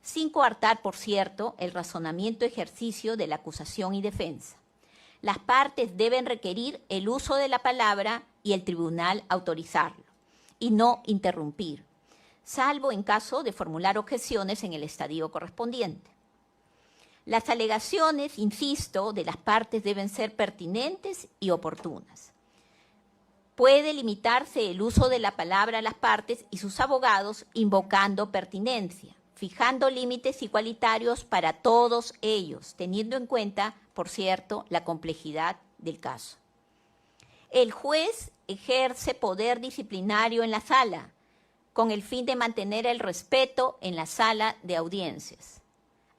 sin coartar, por cierto, el razonamiento ejercicio de la acusación y defensa. Las partes deben requerir el uso de la palabra y el tribunal autorizarlo, y no interrumpir, salvo en caso de formular objeciones en el estadio correspondiente. Las alegaciones, insisto, de las partes deben ser pertinentes y oportunas. Puede limitarse el uso de la palabra a las partes y sus abogados invocando pertinencia, fijando límites igualitarios para todos ellos, teniendo en cuenta, por cierto, la complejidad del caso. El juez ejerce poder disciplinario en la sala, con el fin de mantener el respeto en la sala de audiencias,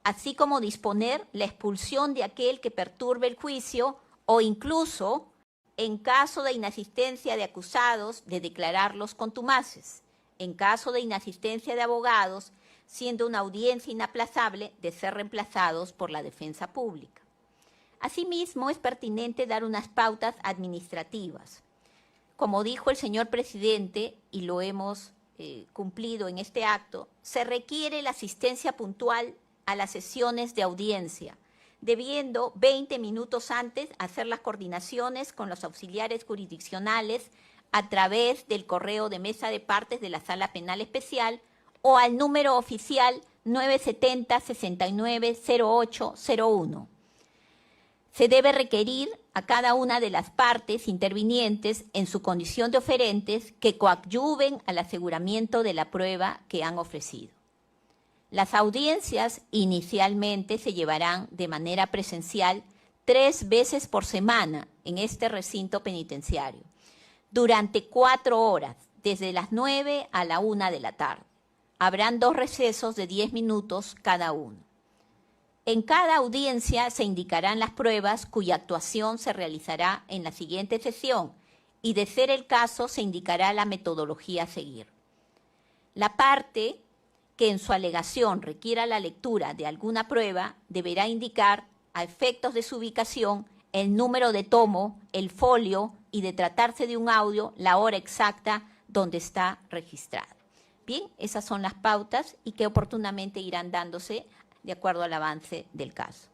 así como disponer la expulsión de aquel que perturbe el juicio o incluso, en caso de inasistencia de acusados, de declararlos contumaces, en caso de inasistencia de abogados, siendo una audiencia inaplazable, de ser reemplazados por la defensa pública. Asimismo, es pertinente dar unas pautas administrativas. Como dijo el señor presidente, y lo hemos cumplido en este acto, se requiere la asistencia puntual a las sesiones de audiencia, debiendo 20 minutos antes hacer las coordinaciones con los auxiliares jurisdiccionales a través del correo de mesa de partes de la Sala Penal Especial o al número oficial 970-690801. Se debe requerir a cada una de las partes intervinientes en su condición de oferentes que coadyuven al aseguramiento de la prueba que han ofrecido. Las audiencias inicialmente se llevarán de manera presencial 3 veces por semana en este recinto penitenciario, durante 4 horas, desde las 9 a la 1 de la tarde. Habrán 2 recesos de 10 minutos cada uno. En cada audiencia se indicarán las pruebas cuya actuación se realizará en la siguiente sesión y, de ser el caso, se indicará la metodología a seguir. La parte que en su alegación requiera la lectura de alguna prueba deberá indicar, a efectos de su ubicación, el número de tomo, el folio y, de tratarse de un audio, la hora exacta donde está registrado. Bien, esas son las pautas y que oportunamente irán dándose de acuerdo al avance del caso.